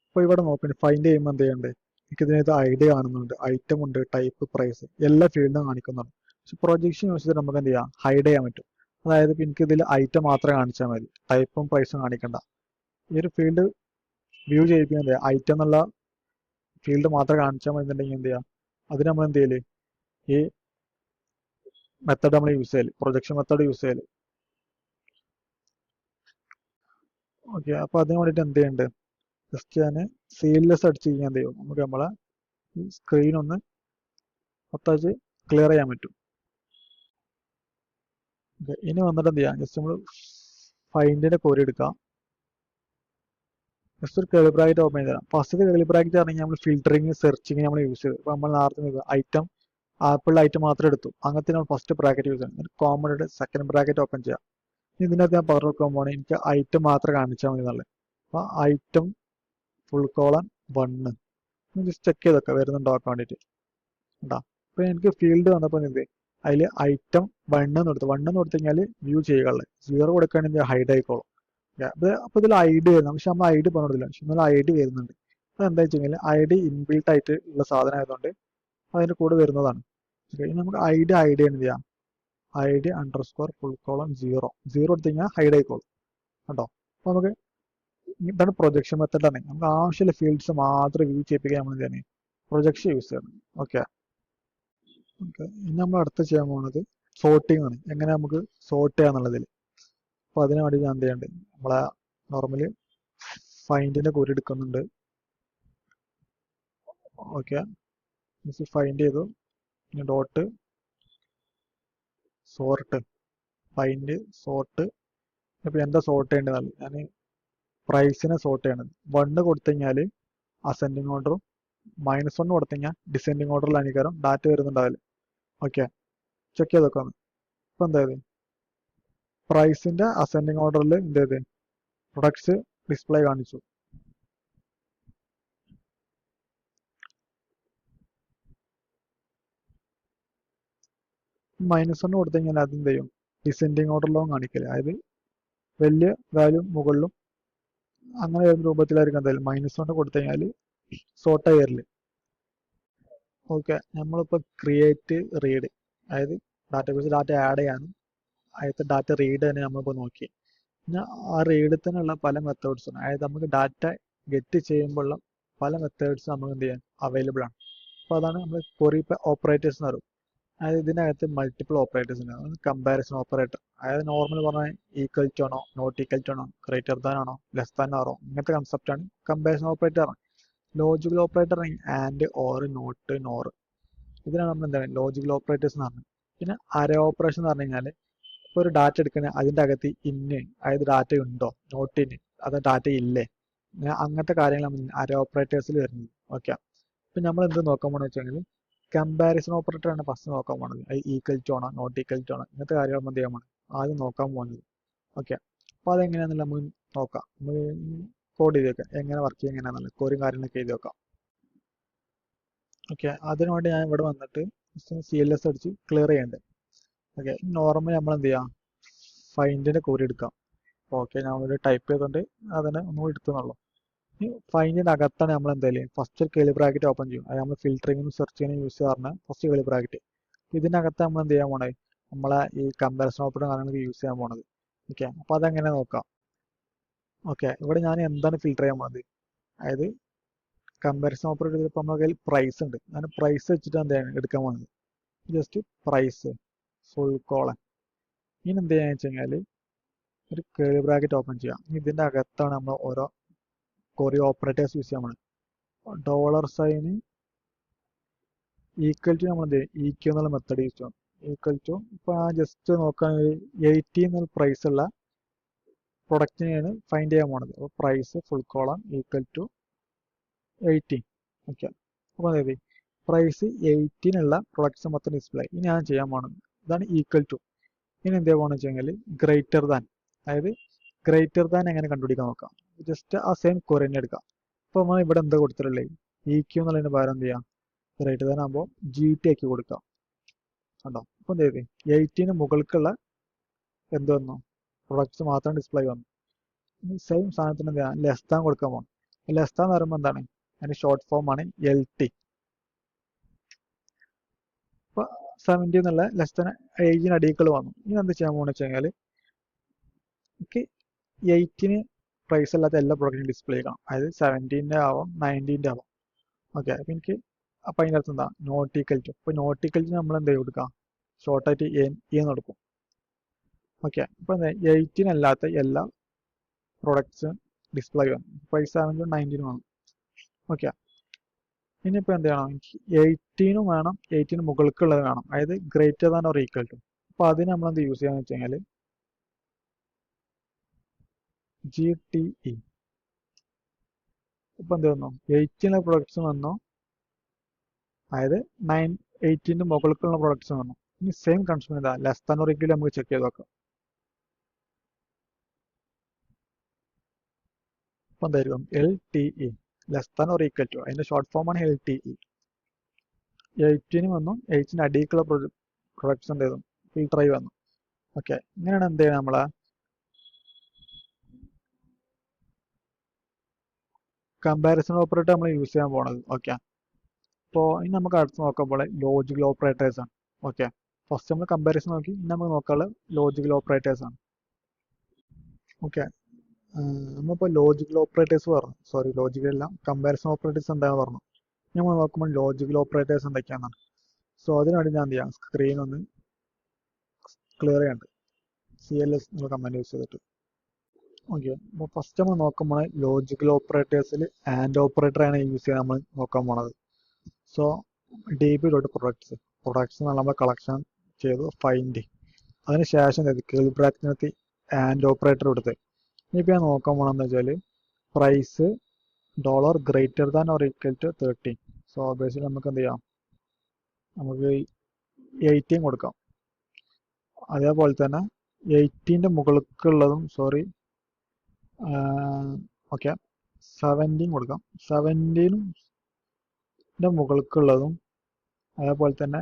ഇപ്പോൾ ഇവിടെ നോക്കണേ, ഫൈൻഡ് ചെയ്യുമ്പോൾ എന്ത് ചെയ്യണ്ടേ, എനിക്ക് ഇതിനകത്ത് ID കാണുന്നുണ്ട്, ഐറ്റം ഉണ്ട്, ടൈപ്പ്, പ്രൈസ്, എല്ലാ ഫീൽഡും കാണിക്കുന്നുണ്ട്. പക്ഷെ പ്രൊജക്ഷൻ യൂസ് ചെയ്തിട്ട് നമുക്ക് എന്ത് ചെയ്യാം, ഹൈഡ് ചെയ്യാൻ പറ്റും. അതായത് എനിക്ക് ഇതിൽ ഐറ്റം മാത്രമേ കാണിച്ചാൽ മതി, ടൈപ്പും പ്രൈസും കാണിക്കണ്ട. ഈ ഒരു ഫീൽഡ് വ്യൂ ചെയ്യിപ്പിക്കുന്നത് ഐറ്റം എന്നുള്ള ഫീൽഡ് മാത്രം കാണിച്ചാൽ മതി എന്നുണ്ടെങ്കിൽ എന്ത് ചെയ്യാം, അതിന് നമ്മൾ എന്ത് ചെയ്യല്, ഈ മെത്തേഡ് നമ്മൾ യൂസ് ചെയ്യല്, പ്രൊജക്ഷൻ മെത്തേഡ് യൂസ് ചെയ്യല്. ഓക്കെ, അപ്പോൾ അതിന് വേണ്ടിയിട്ട് എന്ത് ചെയ്യുന്നുണ്ട്, ജസ്റ്റ് ഞാൻ സീൽലെസ് അടിച്ച് കഴിഞ്ഞാൽ എന്ത് ചെയ്യും, നമുക്ക് നമ്മളെ സ്ക്രീൻ ഒന്ന് മൊത്തം ക്ലിയർ ചെയ്യാൻ പറ്റും. ഇനി വന്നിട്ട് എന്ത് ചെയ്യാം, ജസ്റ്റ് നമ്മൾ ഫൈൻഡിന്റെ കോരി എടുക്കാം. ജസ്റ്റ് ഒരു കേളി ബ്രാക്കറ്റ് ഓപ്പൺ ചെയ്ത് തരാം. ഫസ്റ്റ് കേളി ബ്രാക്കറ്റ് ആണെങ്കിൽ നമ്മൾ ഫിൽറ്ററിങ് സെർച്ചിങ് നമ്മൾ യൂസ് ചെയ്ത്, ഇപ്പൊ നമ്മൾ നേരത്തെ ഐറ്റം ആപ്പിൾ ഐറ്റം മാത്രം എടുത്തു, അങ്ങനത്തെ നമ്മൾ ഫസ്റ്റ് ബ്രാക്കറ്റ് യൂസ് ചെയ്യണം. കോമൺ ആയിട്ട് സെക്കൻഡ് ബ്രാക്കറ്റ് ഓപ്പൺ ചെയ്യാം. ഇതിനകത്ത് ഞാൻ പവർ വെക്കുമ്പോൾ എനിക്ക് ഐറ്റം മാത്രം കാണിച്ചാൽ മതി എന്നുള്ളത്. അപ്പൊ item full colon 1 just check ചെയ്തൊക്കെ വരുന്നുണ്ടോ നോക്കാൻ വേണ്ടിയിട്ട് ഉണ്ടാ. അപ്പൊ എനിക്ക് ഫീൽഡ് വന്നപ്പോൾ ഇത് അതിൽ ഐറ്റം 1 എന്ന് കൊടുത്തു. 1 എന്ന് കൊടുത്തു കഴിഞ്ഞാൽ വ്യൂ ചെയ്യുക, 0 കൊടുക്കുകയാണെങ്കിൽ ഹൈഡ് ആയിക്കോളും. അപ്പൊ ഇതിൽ ഐ ഡി വരുന്നു, പക്ഷെ നമ്മൾ ഐ ഡി പറഞ്ഞില്ല, പക്ഷെ നമ്മൾ ഐ ഡി വരുന്നുണ്ട്. അത് എന്താ വെച്ച് കഴിഞ്ഞാൽ ഐ ഡി ഇൻബിൽട്ട് ആയിട്ട് ഉള്ള സാധനം ആയതുകൊണ്ട് അതിന്റെ കൂടെ വരുന്നതാണ്. ഇനി നമുക്ക് ഐ ഡി എന്ത് ചെയ്യാം, I D underscore full column 0 എടുത്തു കഴിഞ്ഞാൽ ഹൈഡ് ആയിക്കോളും കേട്ടോ. അപ്പൊ നമുക്ക് ഇതാണ് പ്രൊജക്ഷൻ മെത്തഡാണ്. നമുക്ക് ആവശ്യമുള്ള ഫീൽഡ്സ് മാത്രം വ്യൂ ചെയ്യിപ്പിക്കാൻ നമ്മൾ എന്താണ് പ്രൊജക്ഷൻ യൂസ് ചെയ്യണം. ഓക്കെ ഇനി നമ്മൾ അടുത്ത് ചെയ്യാൻ പോകുന്നത് സോർട്ടിങ് ആണ്. എങ്ങനെ നമുക്ക് സോർട്ട് ചെയ്യാന്നുള്ളതിൽ. അപ്പൊ അതിനു വേണ്ടി ഞാൻ എന്ത് ചെയ്യണ്ട്, നമ്മളെ നോർമലി ഫൈൻഡിന്റെ കൂരി എടുക്കുന്നുണ്ട്. ഓക്കെ ഫൈൻഡ് ചെയ്തു, ഇനി ഡോട്ട് സോർട്ട്, ഫൈൻഡ് സോർട്ട്. ഇപ്പൊ എന്താ സോർട്ട് ചെയ്യേണ്ടത്, ഞാൻ പ്രൈസിനെ സോർട്ട് ചെയ്യണത്. 1 കൊടുത്തു കഴിഞ്ഞാൽ അസെൻഡിങ് ഓർഡറും -1 കൊടുത്തു കഴിഞ്ഞാൽ ഡിസെൻഡിങ് ഓർഡറിലായിരിക്കും ഡാറ്റ വരുന്നുണ്ടാവില്ല. ഓക്കെ ചെക്ക് ചെയ്ത് നോക്കാം. ഇപ്പൊ എന്തായത് പ്രൈസിന്റെ അസെൻഡിങ് ഓർഡറിൽ എന്ത് ചെയ്ത് പ്രൊഡക്ട്സ് ഡിസ്പ്ലേ കാണിച്ചു. -1 കൊടുത്തു കഴിഞ്ഞാൽ അതെന്ത് ചെയ്യും, ഡിസെൻഡിങ് ഓർഡറിലും കാണിക്കില്ല. അതായത് വലിയ വാല്യൂ മുകളിലും അങ്ങനെ വരുന്ന രൂപത്തിലായിരിക്കും എന്തായാലും. -1 കൊടുത്തു കഴിഞ്ഞാൽ സോർട്ടായി വരില്ല. ഓക്കെ നമ്മളിപ്പോൾ ക്രിയേറ്റ് റീഡ്, അതായത് ഡാറ്റബേസ് ഡാറ്റ ആഡ് ചെയ്യാനും അതിലത്തെ ഡാറ്റ റീഡ് തന്നെ നമ്മളിപ്പോൾ നോക്കി. പിന്നെ ആ റീഡിൽ തന്നെയുള്ള പല മെത്തേഡ്സും, അതായത് നമുക്ക് ഡാറ്റ ഗെറ്റ് ചെയ്യുമ്പോഴുള്ള പല മെത്തേഡ്സ് നമുക്ക് എന്ത് ചെയ്യാൻ അവൈലബിൾ ആണ്. അപ്പോൾ അതാണ് നമ്മൾ ക്വറി ഓപ്പറേറ്റേഴ്സ് എന്ന് പറയും. അതായത് ഇതിനകത്ത് മൾട്ടിപ്പിൾ ഓപ്പറേറ്റേഴ്സ് ഉണ്ട്. കമ്പാരിസൺ ഓപ്പറേറ്റർ, അതായത് നോർമൽ പറഞ്ഞാൽ ഈക്വൽ ടു ആണോ, നോട്ട് ഈക്വൽ ടു ആണോ, ഗ്രേറ്റർ ദാൻ ആണോ, ലെസ് ദാൻ ആണോ, ഇങ്ങനത്തെ കൺസെപ്റ്റാണ് കമ്പാരിസൺ ഓപ്പറേറ്റർ ആണ്. Logical operator and, or, not, nor, ഇതിനാണ് നമ്മൾ എന്താണ് ലോജിക്കൽ ഓപ്പറേറ്റേഴ്സ് എന്ന് പറഞ്ഞത്. പിന്നെ അറേ ഓപ്പറേഷൻ എന്ന് പറഞ്ഞു കഴിഞ്ഞാൽ ഇപ്പോൾ ഒരു ഡാറ്റ എടുക്കണേ അതിൻ്റെ അകത്ത് ഇന്ന്, അതായത് ഡാറ്റ ഉണ്ടോ, നോട്ട് ഇന്ന്, അത് ഡാറ്റ ഇല്ലേ, അങ്ങനത്തെ കാര്യങ്ങളാണ് അറേ ഓപ്പറേറ്റേഴ്സിൽ വരുന്നത്. ഓക്കെ ഇപ്പം നമ്മൾ എന്ത് നോക്കാൻ പോകണമെന്ന് വെച്ചാൽ കമ്പാരിസൺ ഓപ്പറേറ്റർ ആണ് ഫസ്റ്റ് നോക്കാൻ പോകുന്നത്. അത് ഈക്വൽ ടു ആണോ, നോട്ട് ഈക്വൽ ടു ആണോ, ഇങ്ങനത്തെ കാര്യങ്ങൾ എന്ത് ചെയ്യാൻ പോകണം ആദ്യം നോക്കാൻ പോകുന്നത്. ഓക്കെ അപ്പോൾ അതെങ്ങനെയാണെന്നുള്ള നമുക്ക് നോക്കാം. നമ്മൾ കോഡ് ചെയ്ത് വെക്കാം, എങ്ങനെ വർക്ക് ചെയ്യുക എങ്ങനെയാണെന്നുള്ളത് കോരും കാര്യങ്ങളൊക്കെ എഴുതി വെക്കാം. ഓക്കെ അതിനുവേണ്ടി ഞാൻ ഇവിടെ വന്നിട്ട് CLS അടിച്ച് ക്ലിയർ ചെയ്യേണ്ടത്. ഓക്കെ നോർമൽ നമ്മൾ എന്ത് ചെയ്യാം, ഫൈൻഡിന്റെ കോരി എടുക്കാം. ഓക്കെ ഞാൻ ഇവിടെ ടൈപ്പ് ചെയ്തുകൊണ്ട് അതിനെ ഒന്നും എടുത്തുന്നുള്ളൂ. ഈ ഫൈൻഡിന്റെ അകത്താണ് നമ്മൾ എന്തായാലും ഫസ്റ്റ് ഒരു കേളി ബ്രാക്കറ്റ് ഓപ്പൺ ചെയ്യും. അത് നമ്മൾ ഫിൽറ്ററിങ്ങിനും സെർച്ചിങ്ങിനും യൂസ് ചെയ്യാറുണ്ട് ഫസ്റ്റ് കേളി ബ്രാക്കറ്റ്. ഇതിനകത്ത് നമ്മൾ എന്ത് ചെയ്യാൻ പോണത്, നമ്മളെ ഈ കമ്പാരിസൺ ഓപ്പറേറ്റർ കാര്യങ്ങളൊക്കെ യൂസ് ചെയ്യാൻ പോണത്. ഓക്കെ അപ്പൊ അതെങ്ങനെ നോക്കാം. ഓക്കെ ഇവിടെ ഞാൻ എന്താണ് ഫിൽറ്റർ ചെയ്യാൻ പോണത്, അതായത് കമ്പാരിസൺ ഓപ്പറേറ്റർ ചെയ്തപ്പോൾ നമ്മുടെ കയ്യിൽ പ്രൈസ് ഉണ്ട്. ഞാൻ പ്രൈസ് വെച്ചിട്ട് എന്താണ് എടുക്കാൻ പോകുന്നത്, ജസ്റ്റ് പ്രൈസ് ഫുൾ കോളൻ. ഇനി എന്ത് ചെയ്യാന്ന് വെച്ച് കഴിഞ്ഞാൽ ഒരു കേളി ബ്രാക്കറ്റ് ഓപ്പൺ ചെയ്യാം. ഇതിന്റെ അകത്താണ് നമ്മൾ ഓരോ കൊറി ഓപ്പറേറ്റേഴ്സ് യൂസ് ചെയ്യാൻ പോകുന്നത്. $സൈന് ഈക്വൽ ടു നമ്മൾ എന്ത് ചെയ്യും, EQ എന്നുള്ള മെത്തേഡ് യൂസ് ചെയ്യണം. ഈക്വൽ ടു ഇപ്പൊ ഞാൻ ജസ്റ്റ് നോക്കുകയാണെങ്കിൽ 80 എന്നുള്ള പ്രൈസ് ഉള്ള പ്രൊഡക്റ്റിനെയാണ് ഫൈൻഡ് ചെയ്യാൻ പോണത്. അപ്പോൾ price full column equal to 18. Okay അപ്പോൾ അതായത് പ്രൈസ് 18 ഉള്ള പ്രൊഡക്ട്സ് മൊത്തം ഡിസ്പ്ലേ. ഇനി ഞാൻ ചെയ്യാൻ പോണത് ഇതാണ് ഈക്വൽ ടു. ഇനി എന്ത് പോകണമെന്ന് വെച്ച് കഴിഞ്ഞാൽ ഗ്രേറ്റർ ദാൻ, അതായത് ഗ്രേറ്റർ ദാൻ എങ്ങനെ കണ്ടുപിടിക്കാൻ നോക്കാം. ജസ്റ്റ് ആ സെയിം ക്വറി തന്നെ എടുക്കാം. അപ്പോൾ നമ്മൾ ഇവിടെ എന്താ കൊടുത്തിട്ടുള്ളത്, EQ എന്നുള്ളതിന് പകരം എന്ത് ചെയ്യാം, ഗ്രേറ്റർ ദാൻ ആകുമ്പോൾ GT ആക്കി കൊടുക്കാം. കണ്ടോ അപ്പോൾ എന്ത് ചെയ്ത് 18 മുകൾക്കുള്ള എന്ത് വന്നു, പ്രൊഡക്ട്സ് മാത്രം ഡിസ്പ്ലേ വന്നു. സെയിം സാധനത്തിന് എന്ത് ചെയ്യാം, ലെസ് ദാൻ കൊടുക്കാൻ പോകണം. ലെസ് ദാൻ എന്ന് പറയുമ്പോൾ എന്താണ്, അതിന്റെ ഷോർട്ട് ഫോം ആണ് LT. ഇപ്പൊ 70 എന്നുള്ള ലെസ് ദാൻ ഏജിന് അടിയിക്കൾ വന്നു. ഇനി എന്ത് ചെയ്യാൻ പോകുന്നത് വെച്ച് കഴിഞ്ഞാൽ എനിക്ക് 18 പ്രൈസ് അല്ലാത്ത എല്ലാ പ്രൊഡക്റ്റും ഡിസ്പ്ലേ ചെയ്യണം. അതായത് 17 ആവാം 19 ആവാം. ഓക്കെ അപ്പൊ എനിക്ക് അപ്പൊ അതിൻ്റെ അർത്ഥം എന്താ, നോട്ട് ഈക്വൽ ടു. അപ്പൊ നോട്ട് ഈക്വൽ ടു നമ്മൾ എന്ത് കൊടുക്കാം, ഷോർട്ടായിട്ട് എന്ന് കൊടുക്കും. ഓക്കെ അപ്പൊ എന്താ 18 അല്ലാത്ത എല്ലാ പ്രൊഡക്ട്സും ഡിസ്പ്ലേ വന്നു. പ്രൈസ് 7 19 വേണം. ഓക്കെ, ഇനിയിപ്പോൾ എന്ത് ചെയ്യണം, എനിക്ക് 18 വേണം, 18 മുകൾക്കുള്ളത് വേണം, അതായത് greater than or equal to. അപ്പോൾ അതിന് നമ്മൾ എന്ത് യൂസ് ചെയ്യാന്ന് വെച്ച് കഴിഞ്ഞാൽ GTE. ഇപ്പം എന്ത് വന്നു, 18 പ്രൊഡക്ട്സ് വന്നു, അതായത് 18 മുകൾക്കുള്ള പ്രൊഡക്ട്സ് വന്നു. ഇനി സെയിം കൺസ്യൂമർ ഇതാ ലെസ് ദാൻ ഓർ ഈക്വൽ നമുക്ക് ചെക്ക് ചെയ്ത് നോക്കാം. അപ്പം എന്തായിരിക്കും LTE, less than or equal to, അതിന്റെ ഷോർട്ട് ഫോം ആണ് LTE. 18 വന്നു, 18 അടിയിലുള്ള പ്രൊഡക്ട്സ് എന്ത് ചെയ്തു ഫിൽട്ടർ ആയി വന്നു. ഓക്കെ, ഇങ്ങനെയാണ് എന്ത് ചെയ്യുക നമ്മളെ കമ്പാരിസൺ ഓപ്പറേറ്റർ നമ്മൾ യൂസ് ചെയ്യാൻ പോണത്. ഓക്കെ, അപ്പോൾ ഇനി നമുക്ക് അടുത്ത് നോക്കുമ്പോൾ ലോജിക്കൽ ഓപ്പറേറ്റേഴ്സ് ആണ്. ഓക്കെ, ഫസ്റ്റ് നമ്മൾ കമ്പാരിസൺ നോക്കി, ഇനി നമുക്ക് നോക്കാനുള്ളത് ലോജിക്കൽ ഓപ്പറേറ്റേഴ്സ് ആണ്. ഓക്കെ, നമ്മളിപ്പോൾ ലോജിക്കൽ ഓപ്പറേറ്റേഴ്സ് പറഞ്ഞു, സോറി ലോജിക്കൽ അല്ല, കമ്പാരിസൺ ഓപ്പറേറ്റേഴ്സ് എന്താണെന്ന് പറഞ്ഞു. നമ്മൾ നോക്കുമ്പോൾ ലോജിക്കൽ ഓപ്പറേറ്റേഴ്സ് എന്തൊക്കെയാണെന്നാണ്. സോ അതിനുവേണ്ടി ഞാൻ എന്ത് ചെയ്യാം, സ്ക്രീൻ ഒന്ന് ക്ലിയർ ചെയ്യാണ്ട് CLS എന്നുള്ള കമാൻഡ് യൂസ് ചെയ്തിട്ട്. ഓക്കെ, അപ്പോൾ ഫസ്റ്റ് നമ്മൾ നോക്കുമ്പോൾ ലോജിക്കൽ ഓപ്പറേറ്റേഴ്സിൽ ആൻഡ് ഓപ്പറേറ്റർ ആണ് യൂസ് ചെയ്യാൻ നമ്മൾ നോക്കാൻ പോണത്. സോ DB പ്രൊഡക്ട്സ് നമ്മൾ കളക്ഷൻ ചെയ്തു, ഫൈൻഡ്, അതിന് ശേഷം കേൾ ബ്രാക്കറ്റിനകത്ത് ആൻഡ് ഓപ്പറേറ്റർ എടുത്ത്. ഇനിയിപ്പോൾ ഞാൻ നോക്കാൻ പോകണമെന്ന് വെച്ചാൽ price dollar greater than or equal to 13. So basically നമുക്ക് എന്ത് ചെയ്യാം, നമുക്ക് 18 കൊടുക്കാം. അതേപോലെ തന്നെ 18 മുകൾക്കുള്ളതും സോറി ഓക്കെ 17 കൊടുക്കാം. 17 മുകൾക്കുള്ളതും അതേപോലെ തന്നെ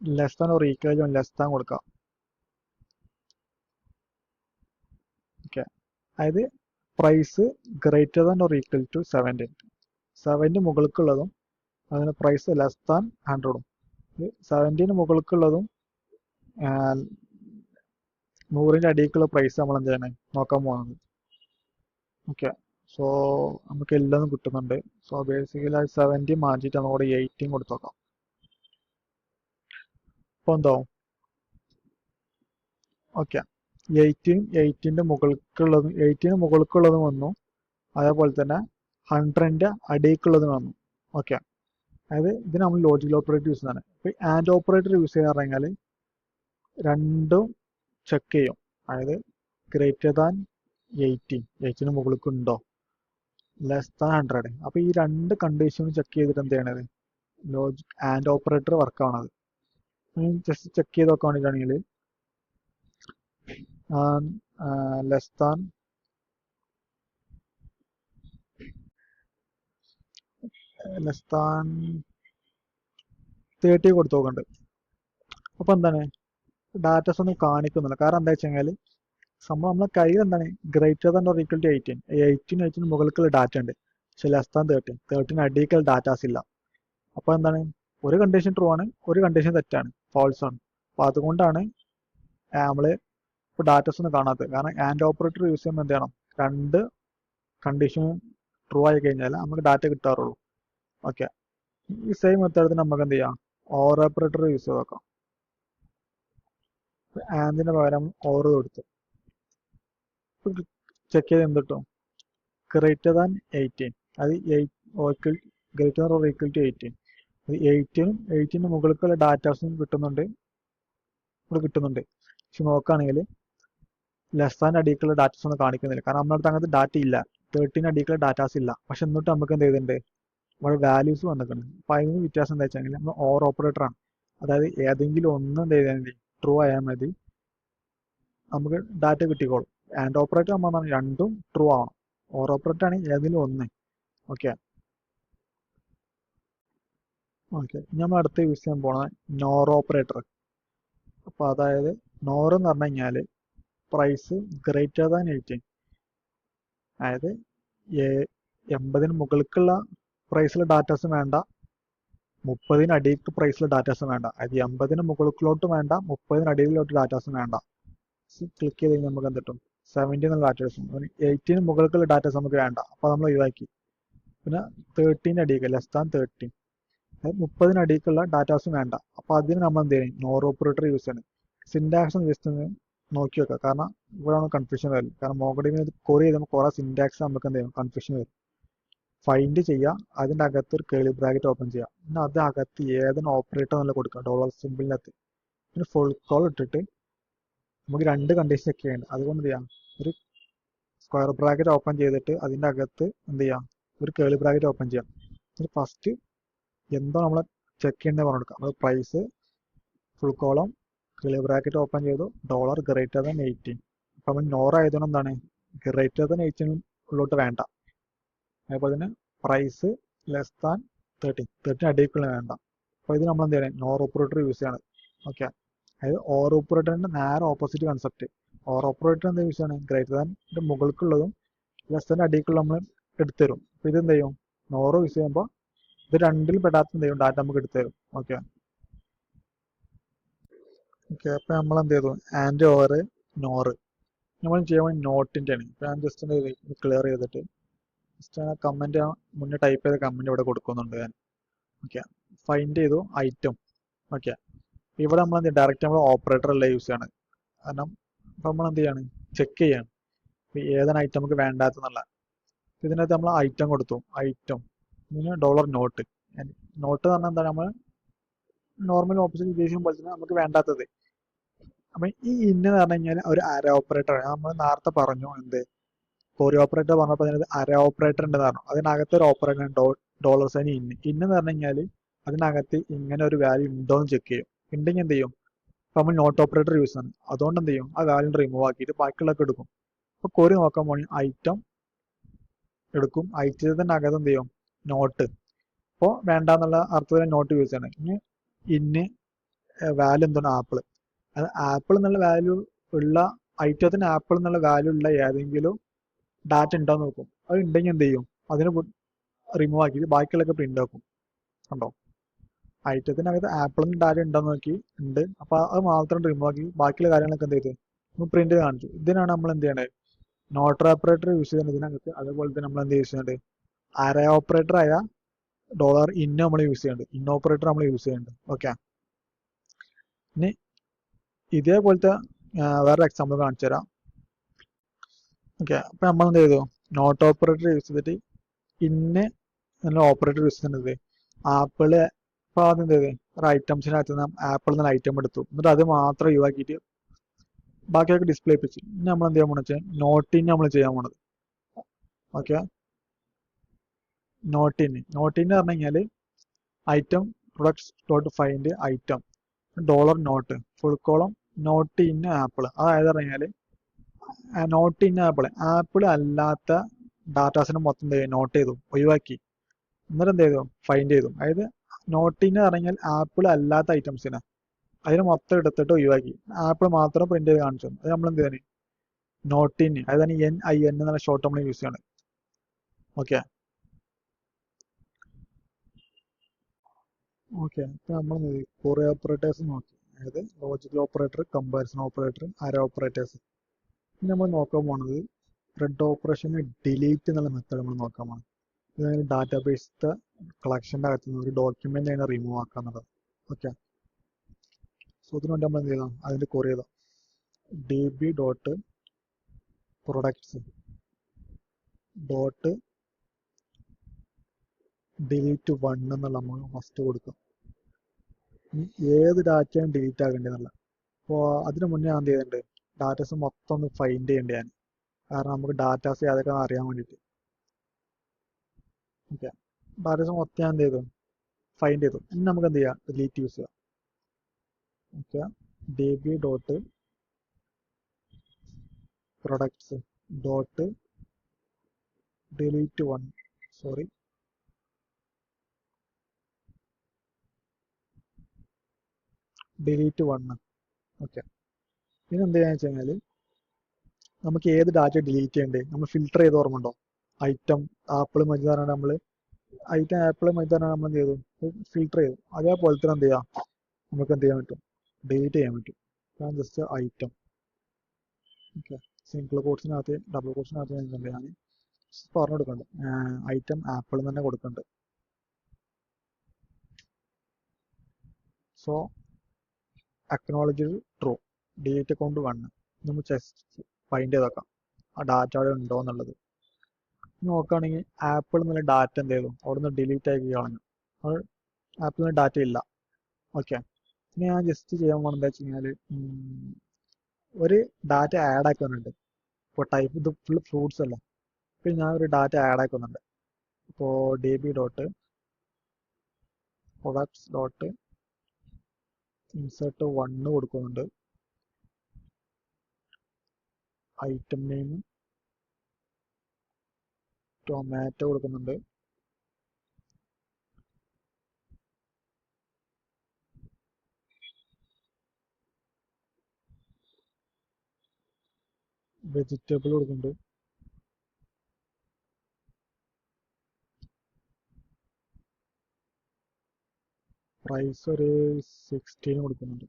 less than or equal to less than കൊടുക്കാം. ഓക്കെ, അതായത് price greater than or equal to 17 മുകൾക്കുള്ളതും അതിന് പ്രൈസ് ലെസ് ദാൻ 100ഉം. 17 മുകൾക്കുള്ളതും 100ന്റെ അടിയിലുള്ള പ്രൈസ് നമ്മൾ എന്ത് ചെയ്യണേ നോക്കാൻ പോകുന്നത്. ഓക്കെ, സോ നമുക്ക് എല്ലാം കിട്ടുന്നുണ്ട്. സോ ബേസിക്കലി 70 മാറ്റിയിട്ട് നമ്മളോട് 18 കൊടുത്തു നോക്കാം. അപ്പോൾ എന്താവും, ഓക്കെ 18ന്റെ മുകൾക്കുള്ളതും 18 മുകൾക്കുള്ളതും വന്നു, അതേപോലെ തന്നെ 100ന്റെ അടിയിലുള്ളതും വന്നു. ഓക്കെ, അതായത് ഇതിന് നമ്മൾ ലോജിക്കൽ ഓപ്പറേറ്റർ യൂസ് ചെയ്യുന്നതാണ്. ഇപ്പോൾ ആൻഡ് ഓപ്പറേറ്റർ യൂസ് ചെയ്യാൻ പറഞ്ഞാൽ രണ്ടും ചെക്ക് ചെയ്യും, അതായത് ഗ്രേറ്റർ ദാൻ 18 മുകൾക്ക് ഉണ്ടോ, ലെസ് ദാൻ 100. അപ്പോൾ ഈ രണ്ട് കണ്ടീഷനും ചെക്ക് ചെയ്തിട്ട് എന്ത് ചെയ്യണത് ലോജിക് ആൻഡ് ഓപ്പറേറ്റർ വർക്ക് ആവണത്. ജസ്റ്റ് ചെക്ക് ചെയ്ത് നോക്കാൻ വേണ്ടിയിട്ടാണെങ്കിൽ ലെസ് ദാൻ ലെസ് ദാൻ 30 കൊടുത്തു നോക്കണ്ട്. അപ്പോൾ എന്താണ് ഡാറ്റാസ് ഒന്നും കാണിക്കുന്നില്ല. കാരണം എന്താ വെച്ച് കഴിഞ്ഞാൽ സംഭവം നമ്മളെ കയ്യിൽ എന്താണ് greater than or equal to 18 മുകൾക്കുള്ള ഡാറ്റ ഉണ്ട്, പക്ഷെ ലെസ് ദാൻ 13 അടിയിലുള്ള ഡാറ്റാസ് ഇല്ല. അപ്പോൾ എന്താണ് ഒരു കണ്ടീഷൻ ട്രൂ ആണ്, ഒരു കണ്ടീഷൻ തെറ്റാണ്, ഫാൾസ് ആണ്. അപ്പോൾ അതുകൊണ്ടാണ് നമ്മൾ ഇപ്പോൾ ഡാറ്റാസ് ഒന്നും കാണാത്തത്. കാരണം ആൻഡ് ഓപ്പറേറ്റർ യൂസ് ചെയ്യുമ്പോൾ എന്ത് ചെയ്യണം, രണ്ട് കണ്ടീഷനും ട്രൂ ആയി കഴിഞ്ഞാൽ നമുക്ക് ഡാറ്റ കിട്ടാറുള്ളൂ. ഓക്കെ, ഈ സെയിം മെത്തേഡിൽ നമുക്ക് എന്ത് ചെയ്യാം, ഓർ ഓപ്പറേറ്റർ യൂസ് ചെയ്ത് നോക്കാം. ആൻഡിന് പകരം ഓർ കൊടുത്തു ചെക്ക് ചെയ്ത് എന്ത് കിട്ടും, ഗ്രേറ്റർ ദാൻ 18, അത് greater than or equal to 18. അത് 18 മുകൾക്കുള്ള ഡാറ്റാസും കിട്ടുന്നുണ്ട്, ഇവിടെ കിട്ടുന്നുണ്ട്. പക്ഷെ നോക്കുകയാണെങ്കിൽ ലെസ് ദാൻ അടിയിലുള്ള ഡാറ്റാസ് ഒന്നും കാണിക്കുന്നില്ല. കാരണം നമ്മുടെ അടുത്ത് അങ്ങനത്തെ ഡാറ്റ ഇല്ല, 13 അടിയിലുള്ള ഡാറ്റാസ് ഇല്ല. പക്ഷെ എന്നിട്ട് നമുക്ക് എന്ത് ചെയ്തിട്ടുണ്ട്, നമ്മുടെ വാല്യൂസ് വന്നിട്ടുണ്ട്. അപ്പോൾ അതിന് വ്യത്യാസം എന്താ വെച്ചാൽ നമ്മൾ ഓർ ഓപ്പറേറ്റർ ആണ്. അതായത് ഏതെങ്കിലും ഒന്ന് എന്ത് ചെയ്താൽ മതി, ട്രൂ ആയാൽ മതി, നമുക്ക് ഡാറ്റ കിട്ടിക്കോളും. ആൻഡ് ഓപ്പറേറ്റർ നമ്മൾ രണ്ടും ട്രൂ ആവണം. ഓർ ഓപ്പറേറ്റർ ആണെങ്കിൽ ഏതെങ്കിലും ഒന്ന്. ഓക്കെ ഓക്കെ നമ്മൾ അടുത്ത് യൂസ് ചെയ്യാൻ പോണത് നോർ ഓപ്പറേറ്റർ. അപ്പോൾ അതായത് നോർ എന്ന് പറഞ്ഞു കഴിഞ്ഞാൽ പ്രൈസ് ഗ്രേറ്റർ ദാൻ 18, അതായത് 80 മുകൾക്കുള്ള പ്രൈസിലെ ഡാറ്റാസും വേണ്ട, 30 അടിയിലേക്ക് പ്രൈസിലെ ഡാറ്റാസും വേണ്ട. അതായത് 80 മുകൾക്കിലോട്ടും വേണ്ട, 30 അടിയിലോട്ട് ഡാറ്റാസും വേണ്ട. ക്ലിക്ക് ചെയ്ത് കഴിഞ്ഞാൽ നമുക്ക് എന്ത് കിട്ടും, 70 എന്നുള്ള ഡാറ്റാസും. 18 മുകൾക്കുള്ള ഡാറ്റാസ് നമുക്ക് വേണ്ട, അപ്പോൾ നമ്മൾ ഒഴിവാക്കി. പിന്നെ 13 അടിയിലേക്ക് ലെസ് ദാൻ 13, അതായത് 30 അടിയിലേക്കുള്ള ഡാറ്റാസും വേണ്ട. അപ്പോൾ അതിന് നമ്മൾ എന്ത് ചെയ്യും, നോർ ഓപ്പറേറ്റർ യൂസ് ചെയ്യണം. സിൻടാക്സ് ജസ്റ്റ് നോക്കി വെക്കുക. കാരണം ഇവിടെയാണ് കൺഫ്യൂഷൻ വരും. കാരണം മോങ്കഡിബി കൊറി ചെയ്തുമ്പോൾ കുറേ സിൻടാക്സ് നമുക്ക് എന്ത് ചെയ്യും കൺഫ്യൂഷൻ വരും. ഫൈൻഡ് ചെയ്യുക, അതിൻ്റെ അകത്ത് ഒരു കേളി ബ്രാക്കറ്റ് ഓപ്പൺ ചെയ്യുക, പിന്നെ അത് അകത്ത് ഏതാണ് ഓപ്പറേറ്റർ എന്നുള്ള കൊടുക്കുക ഡോളർ സിമ്പിളിനകത്ത്. പിന്നെ ഫുൾ കോൾ ഇട്ടിട്ട് നമുക്ക് രണ്ട് കണ്ടീഷൻ ചെക്ക് ചെയ്യേണ്ടത്. അതുകൊണ്ട് എന്ത് ചെയ്യാം, ഒരു സ്ക്വയർ ബ്രാക്കറ്റ് ഓപ്പൺ ചെയ്തിട്ട് അതിൻ്റെ അകത്ത് എന്ത് ചെയ്യാം, ഒരു കേളി ബ്രാക്കറ്റ് ഓപ്പൺ ചെയ്യാം. എന്നിട്ട് ഫസ്റ്റ് എന്തോ നമ്മൾ ചെക്ക് ചെയ്യേണ്ടത് പറഞ്ഞു കൊടുക്കാം. നമ്മൾ പ്രൈസ് ഫുൾ കോളം കേളി ബ്രാക്കറ്റ് ഓപ്പൺ ചെയ്തു ഡോളർ ഗ്രേറ്റർ ദാൻ 18. അപ്പം നമ്മൾ നോർ ആയതുകൊണ്ട് എന്താണ് ഗ്രേറ്റർ ദാൻ 18 ഉള്ളോട്ട് വേണ്ട. അതേപോലെ തന്നെ പ്രൈസ് ലെസ് ദാൻ 13 അടിക്കുള്ള വേണ്ട. അപ്പോൾ ഇത് നമ്മൾ എന്ത് ചെയ്യണം, നോർ ഓപ്പറേറ്റർ യൂസ് ചെയ്യണം. ഓക്കെ, അതായത് ഓർ ഓപ്പറേറ്ററിന്റെ നേരെ ഓപ്പോസിറ്റ് കൺസെപ്റ്റ്. ഓർ ഓപ്പറേറ്റർ എന്താ യൂസ് ചെയ്യണം, ഗ്രേറ്റർ ദാൻ്റെ മുകൾക്കുള്ളതും ലെസ് ദാൻ അടിക്കുള്ള നമ്മൾ എടുത്തുതരും. അപ്പോൾ ഇത് എന്ത് ചെയ്യും, നോർ യൂസ് ചെയ്യുമ്പോൾ ഇത് രണ്ടിൽ പെടാത്ത എന്ത് ചെയ്യും ഡാറ്റ നമുക്ക് എടുത്തുതരും. ഓക്കെ ഓക്കെ അപ്പോൾ നമ്മൾ എന്ത് ചെയ്തു, ആൻഡ് ഓർ നോറ് നമ്മൾ ചെയ്യാൻ നോട്ടിൻ്റെ ആണ്. ഇപ്പോൾ ഞാൻ ജസ്റ്റ് എന്ത് ക്ലിയർ ചെയ്തിട്ട് ജസ്റ്റ് ആ കമൻറ്റ് മുന്നേ ടൈപ്പ് ചെയ്ത കമൻറ്റ് ഇവിടെ കൊടുക്കുന്നുണ്ട് ഞാൻ. ഓക്കെ, ഫൈൻഡ് ചെയ്തു ഐറ്റം. ഓക്കെ, ഇവിടെ നമ്മൾ എന്ത് ഡയറക്റ്റ് നമ്മൾ ഓപ്പറേറ്റർ അല്ല യൂസ് ചെയ്യണം. കാരണം ഇപ്പം നമ്മൾ എന്ത് ചെയ്യാണ്, ചെക്ക് ചെയ്യാണ് ഏതാണ് ഐറ്റം നമുക്ക് വേണ്ടാത്തെന്നുള്ള. ഇതിനകത്ത് നമ്മൾ ഐറ്റം കൊടുത്തു, ഐറ്റം പിന്നെ ഡോളർ നോട്ട്. നോട്ട് എന്ന് പറഞ്ഞാൽ എന്താണ്, നമ്മൾ നോർമൽ ഓപ്പോസിറ്റ് ഉദ്ദേശിക്കും പോലെ തന്നെ നമുക്ക് വേണ്ടാത്തത്. അപ്പം ഈ ഇന്ന് പറഞ്ഞു കഴിഞ്ഞാൽ ഒരു അര ഓപ്പറേറ്റർ ആണ്. നമ്മൾ നേരത്തെ പറഞ്ഞു എന്ത് കോറി ഓപ്പറേറ്റർ പറഞ്ഞപ്പോൾ അതിനകത്ത് അര ഓപ്പറേറ്റർ ഉണ്ടെന്ന് പറഞ്ഞു. അതിനകത്ത് ഒരു ഓപ്പറേറ്റർ ഡോളർ സൈൻ ഇന്ന് പറഞ്ഞു കഴിഞ്ഞാൽ അതിനകത്ത് ഇങ്ങനെ ഒരു വാല്യൂ ഉണ്ടോ എന്ന് ചെക്ക് ചെയ്യും. ഉണ്ടെങ്കിൽ എന്ത് ചെയ്യും, അപ്പോൾ നമ്മൾ നോട്ട് ഓപ്പറേറ്റർ യൂസ് ആണ്. അതുകൊണ്ട് എന്ത് ചെയ്യും, ആ വാല്യൂ റിമൂവ് ആക്കിയിട്ട് ബാക്കിയുള്ളതൊക്കെ എടുക്കും. അപ്പോൾ കോറി നോക്കാൻ പോയി ഐറ്റം എടുക്കും, ഐറ്റത്തിൻ്റെ അകത്ത് എന്ത് ചെയ്യും നോട്ട്. അപ്പോൾ വേണ്ടാന്നുള്ള അർത്ഥത്തിൽ നോട്ട് യൂസ് ചെയ്യണം. ഇന്ന് വാല്യൂ എന്താണ് ആപ്പിൾ, അത് ആപ്പിൾ എന്നുള്ള വാല്യൂ ഉള്ള ഐറ്റത്തിന് ആപ്പിൾ എന്നുള്ള വാല്യൂ ഉള്ള ഏതെങ്കിലും ഡാറ്റ ഉണ്ടോ എന്ന് നോക്കും. അത് ഉണ്ടെങ്കിൽ എന്ത് ചെയ്യും, അതിന് റിമൂവ് ആക്കിയിട്ട് ബാക്കിയുള്ളതൊക്കെ പ്രിന്റ് ആക്കും. കണ്ടോ, ഐറ്റത്തിനകത്ത് ആപ്പിളിന് ഡാറ്റ ഉണ്ടോന്ന് നോക്കി ഉണ്ട്, അപ്പൊ അത് മാത്രം റിമൂവ് ആക്കി ബാക്കിയുള്ള കാര്യങ്ങളൊക്കെ എന്ത് ചെയ്ത് പ്രിന്റ് കാണിച്ചു. ഇതിനാണ് നമ്മൾ എന്ത് ചെയ്യേണ്ടത്, നോട്ട് ഓപ്പറേറ്റർ യൂസ് ചെയ്യുന്നത് ഇതിനകത്ത്. അതേപോലെ തന്നെ നമ്മൾ എന്ത് യൂസ് ചെയ്യുന്നുണ്ട്, അര ഓപ്പറേറ്റർ ആയ ഡോളർ ഇന്ന് നമ്മൾ യൂസ് ചെയ്യുന്നുണ്ട്, ഇൻ ഓപ്പറേറ്റർ നമ്മൾ യൂസ് ചെയ്യുന്നുണ്ട്. ഓക്കെ, ഇനി ഇതേപോലത്തെ വേറെ എക്സാമ്പിൾ കാണിച്ചു തരാം. ഓക്കെ, അപ്പൊ നമ്മൾ എന്ത് ചെയ്തു, നോട്ട് ഓപ്പറേറ്റർ യൂസ് ചെയ്തിട്ട് ഇന്ന് എന്നുള്ള ഓപ്പറേറ്റർ യൂസ് ചെയ്യുന്നത് ആപ്പിള്. അപ്പൊ ആദ്യം എന്ത് ചെയ്ത് ഒരു ഐറ്റംസിനകത്ത് നാം ആപ്പിൾ എന്നുള്ള ഐറ്റം എടുത്തു, എന്നിട്ട് അത് മാത്രം ഒഴിവാക്കിയിട്ട് ബാക്കിയൊക്കെ ഡിസ്പ്ലേ ചെയ്യിപ്പിച്ചു. ഇനി നമ്മൾ എന്ത് ചെയ്യാൻ പോണെന്ന് വെച്ചാൽ നോട്ടിന് നമ്മൾ ചെയ്യാൻ പോണത്. ഓക്കെ, നോട്ടിന് പറഞ്ഞു കഴിഞ്ഞാൽ item products dot find item dollar not full column not in apple. അതായത് പറഞ്ഞാൽ നോട്ട് ഇൻ ആപ്പിൾ അല്ലാത്ത ഡാറ്റാസിനെ മൊത്തം എന്ത് ചെയ്യും, നോട്ട് ചെയ്തു ഒഴിവാക്കി. എന്നിട്ട് എന്ത് ചെയ്തു, ഫൈൻഡ് ചെയ്തു. അതായത് നോട്ടിന് പറഞ്ഞാൽ ആപ്പിൾ അല്ലാത്ത ഐറ്റംസിനെ അതിന് മൊത്തം എടുത്തിട്ട് ഒഴിവാക്കി, ആപ്പിൾ മാത്രം പ്രിന്റ് ചെയ്ത് കാണിച്ചു. അത് നമ്മൾ എന്ത് ചെയ്യണം, നോട്ടിന് അതാണ് NIN എന്നുള്ള ഷോർട്ട് നമ്മൾ യൂസ് ചെയ്യണം. ഓക്കെ ഓക്കെ ഇപ്പൊ നമ്മൾ കുറെ ഓപ്പറേറ്റേഴ്സ് നോക്കി, അതായത് ലോജിക്കൽ ഓപ്പറേറ്റർ, കമ്പാരിസൺ ഓപ്പറേറ്റർ, അര ഓപ്പറേറ്റേഴ്സ്. ഇനി നമ്മൾ നോക്കാൻ പോണത് ത്രെഡ് ഓപ്പറേഷന് ഡിലീറ്റ് എന്നുള്ള മെത്തേഡ് നമ്മൾ നോക്കാൻ പോകണം. ഇതായത് ഡാറ്റാബേസിന്റെ കളക്ഷന്റെ അകത്ത് നിന്ന് ഒരു ഡോക്യുമെന്റ് അതിനെ റിമൂവ് ആക്കാന്നുള്ളത്. ഓക്കെ, സോ ഇതിന് വേണ്ടി നമ്മൾ എന്ത് ചെയ്യണം, അതിന്റെ കൊറി ചെയ്താൽ DB dot products dot delete 1 എന്നുള്ള നമ്മൾ ഫസ്റ്റ് കൊടുക്കും. ഏത് ഡാറ്റയാണ് ഡിലീറ്റ് ആകേണ്ടതെന്നുള്ള. അപ്പോൾ അതിന് മുന്നേ ഞാൻ എന്ത് ചെയ്തിട്ടുണ്ട്, ഡാറ്റാസ് മൊത്തം ഒന്ന് ഫൈൻഡ് ചെയ്യേണ്ടത് ഞാൻ. കാരണം നമുക്ക് ഡാറ്റാസ് ഏതൊക്കെ അറിയാൻ വേണ്ടിയിട്ട്. ഓക്കെ, ഡാറ്റാസ് മൊത്തം ഞാൻ എന്ത് ചെയ്തു, ഫൈൻഡ് ചെയ്തു. ഇനി നമുക്ക് എന്ത് ചെയ്യാം, ഡിലീറ്റ് യൂസ് ചെയ്യാം. Okay, DB dot products dot delete 1 sorry delete 1. Okay, ഇനി എന്ത് ചെയ്യാന്ന് വെച്ച് കഴിഞ്ഞാൽ നമുക്ക് ഏത് ഡാറ്റ ഡിലീറ്റ് ചെയ്യണ്ടേ നമ്മൾ ഫിൽട്ടർ ചെയ്ത് ഓർമ്മ ഉണ്ടോ, ഐറ്റം ആപ്പിൾ മജാറാണ് നമ്മൾ ഐറ്റം ആപ്പിൾ മജാറാണ് നമ്മൾ എന്ത് ചെയ്തു, ഫിൽട്ടർ ചെയ്തു. അതേപോലെ തന്നെ എന്ത് ചെയ്യാം, നമുക്ക് എന്ത് ചെയ്യാൻ പറ്റും, ഡിലീറ്റ് ചെയ്യാൻ പറ്റും. ഞാൻ ജസ്റ്റ് ഐറ്റം ഓക്കെ സിംഗിൾ കോഴ്സിനകത്ത് ഡബിൾ കോഴ്സിനകത്ത് ഞാൻ പറഞ്ഞു കൊടുക്കുന്നുണ്ട്, ഐറ്റം ആപ്പിൾ തന്നെ കൊടുക്കുന്നുണ്ട്. So acknowledge true, delete account 1. നമുക്ക് ജസ്റ്റ് ഫൈൻഡ് ചെയ്ത് നോക്കാം ആ ഡാറ്റ അവിടെ ഉണ്ടോ എന്നുള്ളത്. നോക്കുകയാണെങ്കിൽ ആപ്പിൾ എന്നുള്ള ഡാറ്റ എന്ത് ചെയ്തു അവിടെ നിന്ന് ഡിലീറ്റ് ആക്കി കളഞ്ഞു. അത് ആപ്പിൽ നിന്ന് ഡാറ്റ ഇല്ല. ഓക്കെ, ഇനി ഞാൻ ജസ്റ്റ് ചെയ്യാൻ പോകുന്നത് എന്താ വെച്ച് കഴിഞ്ഞാൽ ഒരു ഡാറ്റ ആഡ് ആക്കുന്നുണ്ട്. ഇപ്പോൾ ടൈപ്പ് ഇത് ഫുൾ ഫ്രൂട്ട്സ് അല്ല. ഇപ്പോൾ ഞാൻ ഒരു ഡാറ്റ ആഡ് ആക്കുന്നുണ്ട്. ഇപ്പോൾ db dot products dot insert 1 കൊടുക്കുന്നുണ്ട്. ഐറ്റം നെയിം ടൊമാറ്റോ കൊടുക്കുന്നുണ്ട്. വെജിറ്റബിൾ കൊടുക്കുന്നുണ്ട്. പ്രൈസ് ഒരു 16 കൊടുക്കുന്നുണ്ട്.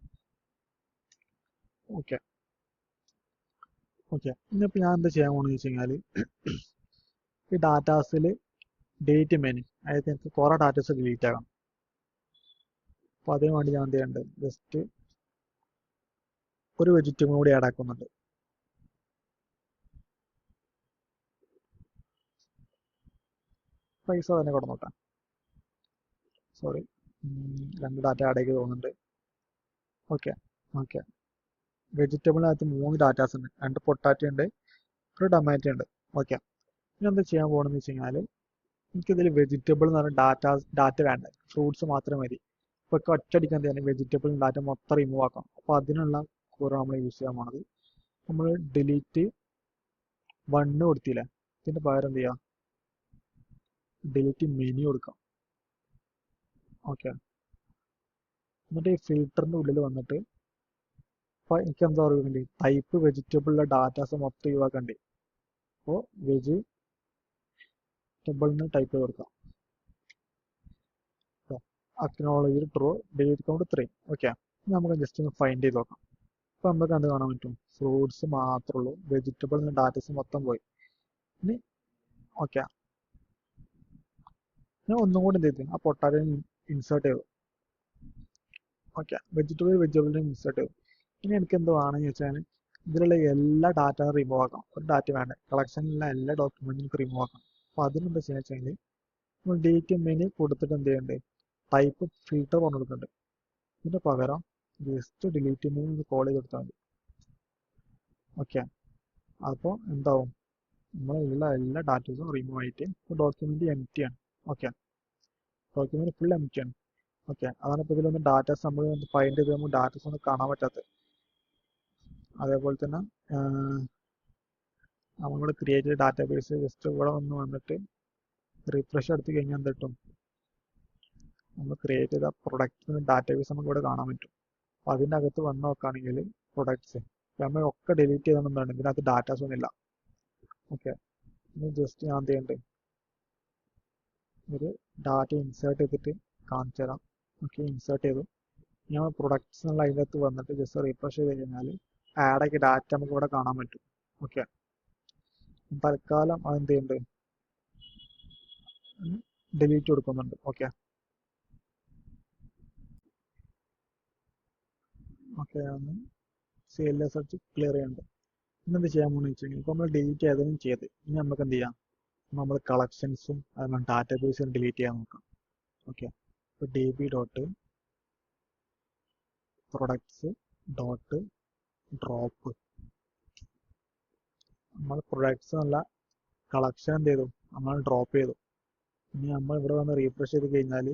ഓക്കെ ഓക്കെ ഇന്നിപ്പോൾ ഞാൻ എന്താ ചെയ്യാൻ പോകുന്നത് വെച്ച് കഴിഞ്ഞാൽ ഈ ഡാറ്റാസിൽ ഡിലീറ്റ് മെനു, അതായത് എനിക്ക് കുറേ ഡാറ്റാസ് ഡിലീറ്റ് ആകണം. അപ്പോൾ അതിന് വേണ്ടി ഞാൻ എന്ത് ചെയ്യുന്നുണ്ട്, ജസ്റ്റ് ഒരു വെജിറ്റബിൾ കൂടി ആഡ് ആക്കുന്നുണ്ട്. പ്രൈസ് തന്നെ കൊടുന്നോട്ടെ. സോറി, 2 ഡാറ്റ ആഡ് ആക്കി തോന്നുന്നുണ്ട്. ഓക്കെ ഓക്കെ വെജിറ്റബിളിനകത്ത് 3 ഡാറ്റാസ് ഉണ്ട്. 2 പൊട്ടാറ്റോ ഉണ്ട്, ഒരു ടൊമാറ്റോ ഉണ്ട്. ഓക്കെ, ഇനി എന്താ ചെയ്യാൻ പോകണമെന്ന് വെച്ച് കഴിഞ്ഞാൽ എനിക്കിതിൽ വെജിറ്റബിൾ എന്ന് പറഞ്ഞ ഡാറ്റ വേണ്ട, ഫ്രൂട്ട്സ് മാത്രം മതി. ഇപ്പോൾ ഒറ്റയടിക്കാൻ എന്ത് ചെയ്യാൻ വെജിറ്റബിൾ ഡാറ്റ മൊത്തം റിമൂവ് ആക്കാം. അപ്പോൾ അതിനുള്ള കൂറ നമ്മൾ യൂസ് ചെയ്യാൻ പോണത് നമ്മൾ ഡിലീറ്റ് 1 കൊടുത്തില്ലേ, ഇതിൻ്റെ പകരം എന്ത് ചെയ്യുക, ഡിലീറ്റ് മെനു കൊടുക്കാം. ഓക്കെ, എന്നിട്ട് ഈ ഫിൽറ്ററിൻ്റെ ഉള്ളിൽ വന്നിട്ട് അപ്പോൾ എനിക്ക് എന്താ പറയുക, ടൈപ്പ് വെജിറ്റബിളിലെ ഡാറ്റാസ് മൊത്തം ഒഴിവാക്കണ്ടേ. അപ്പോൾ വെജിറ്റബിളിന് ടൈപ്പ് ചെയ്ത് കൊടുക്കാം. Acknowledge true, delete count 3. Okay, നമുക്ക് ജസ്റ്റ് ഒന്ന് ഫൈൻഡ് ചെയ്ത് നോക്കാം. അപ്പോൾ നമുക്ക് എന്ത് കാണാൻ പറ്റും, ഫ്രൂട്ട്സ് മാത്രമേ ഉള്ളൂ, വെജിറ്റബിളിന് ഡാറ്റാസ് മൊത്തം പോയി. ഇനി ഓക്കെ, ഞാൻ ഒന്നും കൂടി എന്ത് ചെയ്തു, ആ പൊട്ടാറ്റോ ഇൻസേർട്ട് ചെയ്തു. ഓക്കെ, വെജിറ്റബിളിനെ ഇൻസേർട്ട് ചെയ്തു. ഇനി എനിക്ക് എന്ത് വേണമെന്ന് വെച്ചാൽ ഇതിലുള്ള എല്ലാ ഡാറ്റ റിമൂവ് ആക്കാം. ഒരു ഡാറ്റ വേണ്ട, കളക്ഷനിലുള്ള എല്ലാ ഡോക്യുമെന്റും എനിക്ക് റിമൂവ് ആക്കാം. അപ്പോൾ അതിനെന്താ ചെയ്യുക വെച്ചാൽ നമ്മൾ ഡിലീറ്റ് മെനു കൊടുത്തിട്ട് എന്ത് ചെയ്യണ്ടേ, ടൈപ്പ് ഫിൽറ്റർ പറഞ്ഞു കൊടുക്കുന്നുണ്ട്. ഇതിന്റെ പകരം ജസ്റ്റ് ഡിലീറ്റ് മെനു കോൾ ചെയ്ത് കൊടുത്താൽ മതി. ഓക്കെ, അപ്പോൾ എന്താവും, നമ്മളുള്ള എല്ലാ ഡാറ്റസും റിമൂവ് ആയിട്ട് ഡോക്യുമെന്റ് എംറ്റി ആണ്. ഓക്കെ, ഡോക്യുമെന്റ് ഫുൾ എംറ്റി ആണ്. ഓക്കെ, അതാണ് ഇപ്പോൾ ഇതിലൊന്ന് ഡാറ്റാസ് നമ്മൾ ഫൈൻഡ് ചെയ്ത് നമുക്ക് ഡാറ്റാസ് ഒന്നും കാണാൻ പറ്റാത്തത്. അതേപോലെ തന്നെ നമ്മൾ ക്രിയേറ്റ് ചെയ്ത ഡാറ്റാബേസ് ജസ്റ്റ് ഇവിടെ വന്നിട്ട് റിഫ്രഷ് എടുത്ത് കഴിഞ്ഞാൽ എന്ത് കിട്ടും, നമ്മൾ ക്രിയേറ്റ് ചെയ്ത പ്രൊഡക്റ്റ് ഡാറ്റാബേസ് നമുക്ക് ഇവിടെ കാണാൻ പറ്റും. അപ്പോൾ അതിൻ്റെ അകത്ത് വന്ന് നോക്കുകയാണെങ്കിൽ പ്രൊഡക്ട്സ് നമ്മൾ ഒക്കെ ഡിലീറ്റ് ചെയ്തെന്നുണ്ടാണ്, ഇതിനകത്ത് ഡാറ്റാസ് ഒന്നുമില്ല. ഓക്കെ, ഇനി ജസ്റ്റ് ഞാൻ എന്ത് ചെയ്യണ്ടേ, ഒരു ഡാറ്റ ഇൻസേർട്ട് ചെയ്തിട്ട് കാണിച്ചു തരാം. ഓക്കെ, ഇൻസേർട്ട് ചെയ്തു. ഞാൻ പ്രൊഡക്ട്സ് എന്നുള്ള അതിനകത്ത് വന്നിട്ട് ജസ്റ്റ് റിഫ്രഷ് ചെയ്ത് കഴിഞ്ഞാൽ ആഡ് ആക്കിയ ഡാറ്റ നമുക്ക് ഇവിടെ കാണാൻ പറ്റും. ഓക്കെ, തൽക്കാലം അതെന്ത് ചെയ്യുന്നുണ്ട്, ഡിലീറ്റ് കൊടുക്കുന്നുണ്ട്. ഓക്കെ ഓക്കെ ഒന്ന് CLS സെർച്ച് ക്ലിയർ ചെയ്യുന്നുണ്ട്. ഇന്നെന്ത് ചെയ്യാൻ പോകുന്നത് വെച്ച് കഴിഞ്ഞാൽ ഇപ്പോൾ നമ്മൾ ഡിലീറ്റ് ചെയ്തതും ചെയ്ത് ഇനി നമുക്ക് എന്ത് ചെയ്യാം, നമ്മൾ കളക്ഷൻസും അതുപോലെ ഡാറ്റാബേസും ഡിലീറ്റ് ചെയ്യാൻ നോക്കാം. ഓക്കെ, ഇപ്പോൾ db dot products dot drop, നമ്മൾ പ്രൊഡക്ട്സ് എന്നുള്ള കളക്ഷൻ എന്ത് ചെയ്തു, നമ്മൾ ഡ്രോപ്പ് ചെയ്തു. ഇനി നമ്മൾ ഇവിടെ വന്ന് റീഫ്രഷ് ചെയ്ത് കഴിഞ്ഞാൽ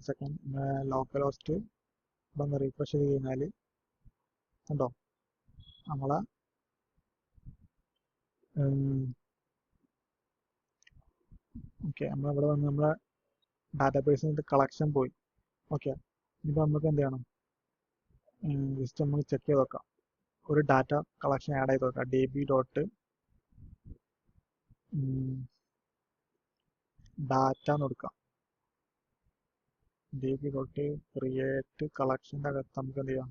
സെക്കൻഡ് ലോക്കൽ ഹോസ്റ്റ് വന്ന് റീഫ്രഷ് ചെയ്ത് കഴിഞ്ഞാൽ കണ്ടോ, നമ്മളെ ഓക്കെ നമ്മളിവിടെ വന്ന് നമ്മളെ ഡാറ്റാബേസിൻ്റെ കളക്ഷൻ പോയി. ഓക്കെ, ഇനിയിപ്പോൾ നമുക്ക് എന്ത് ചെയ്യണം, ജസ്റ്റ് നമുക്ക് ചെക്ക് ചെയ്ത് നോക്കാം, ഒരു ഡാറ്റ കളക്ഷൻ ആഡ് ചെയ്ത് നോക്കാം. db ഡോട്ട് ഡാറ്റ എന്ന് കൊടുക്കാം. db ഡോട്ട് ക്രിയേറ്റ് കളക്ഷൻ്റെ അകത്ത് നമുക്ക് എന്ത് ചെയ്യാം,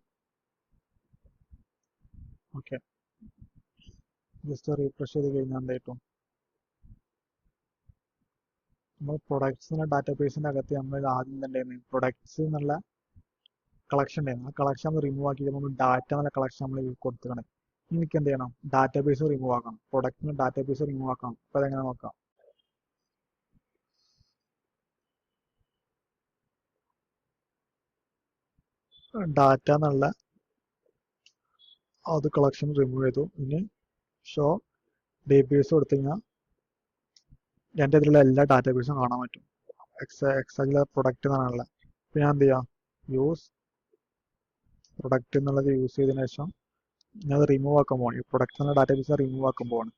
ഓക്കെ ജസ്റ്റ് റീഫ്രഷ് ചെയ്ത് കഴിഞ്ഞാൽ എന്തായിട്ടും നമ്മൾ പ്രൊഡക്ട്സ് എന്നുള്ള ഡാറ്റാബേസിൻ്റെ അകത്ത് നമ്മൾ ആദ്യം തന്നെ പ്രൊഡക്ട്സ് എന്നുള്ള കളക്ഷൻ ഉണ്ടായിരുന്നു. ആ കളക്ഷൻ നമ്മൾ റിമൂവ് ആക്കി നമ്മൾ ഡാറ്റ എന്നുള്ള കളക്ഷൻ നമ്മൾ കൊടുത്തിട്ടുണ്ട്. ഇനി എനിക്ക് എന്ത് ചെയ്യണം? ഡാറ്റാബേസ് റിമൂവ് ആക്കണം. പ്രൊഡക്റ്റിന് ഡാറ്റാബേസ് റിമൂവ് ആക്കണം. അപ്പോൾ അതെങ്ങനെ നോക്കാം? ഡാറ്റ എന്നുള്ള അത് കളക്ഷൻ റിമൂവ് ചെയ്തു. ഇനി ഷോ ഡേറ്റാബേസ് കൊടുത്തു കഴിഞ്ഞാൽ എൻ്റെ ഇതിലുള്ള എല്ലാ ഡാറ്റാബേസും കാണാൻ പറ്റും. എക്സാക്ട്ലി പ്രൊഡക്റ്റ് എന്നാണുള്ളത്. ഇപ്പം ഞാൻ എന്ത് ചെയ്യാം? യൂസ് പ്രൊഡക്റ്റ് എന്നുള്ളത് യൂസ് ചെയ്തതിനു ശേഷം ഞാൻ അത് റിമൂവ് ആക്കാൻ പോകണം. ഈ പ്രൊഡക്റ്റ് എന്നുള്ള ഡാറ്റാബേസ് റിമൂവ് ആക്കാൻ പോവാണ്.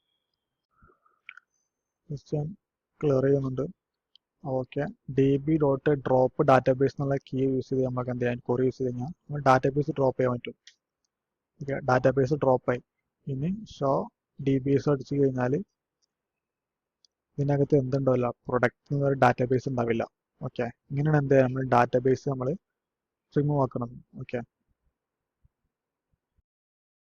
ജസ്റ്റ് ഞാൻ ക്ലിയർ ചെയ്യുന്നുണ്ട്. ഓക്കെ, db.drop ഡാറ്റാബേസ് എന്നുള്ള കീ യൂസ് ചെയ്ത് നമുക്ക് എന്ത് ചെയ്യാം? ക്വറി യൂസ് ചെയ്ത് കഴിഞ്ഞാൽ നമ്മൾ ഡാറ്റാബേസ് ഡ്രോപ്പ് ചെയ്യാൻ പറ്റും. ഓക്കെ, ഡാറ്റാബേസ് ഡ്രോപ്പ് ആയി. ഇനി ഷോ dbs അടിച്ചു കഴിഞ്ഞാൽ ഇതിനകത്ത് എന്തുണ്ടാവില്ല? പ്രൊഡക്റ്റ് എന്നൊരു ഡാറ്റാബേസ് ഉണ്ടാവില്ല. ഓക്കെ, ഇങ്ങനെയാണ് എന്ത് ചെയ്യുക? നമ്മൾ ഡാറ്റാബേസ് നമ്മൾ റിമൂവ് ആക്കണം. ഓക്കെ.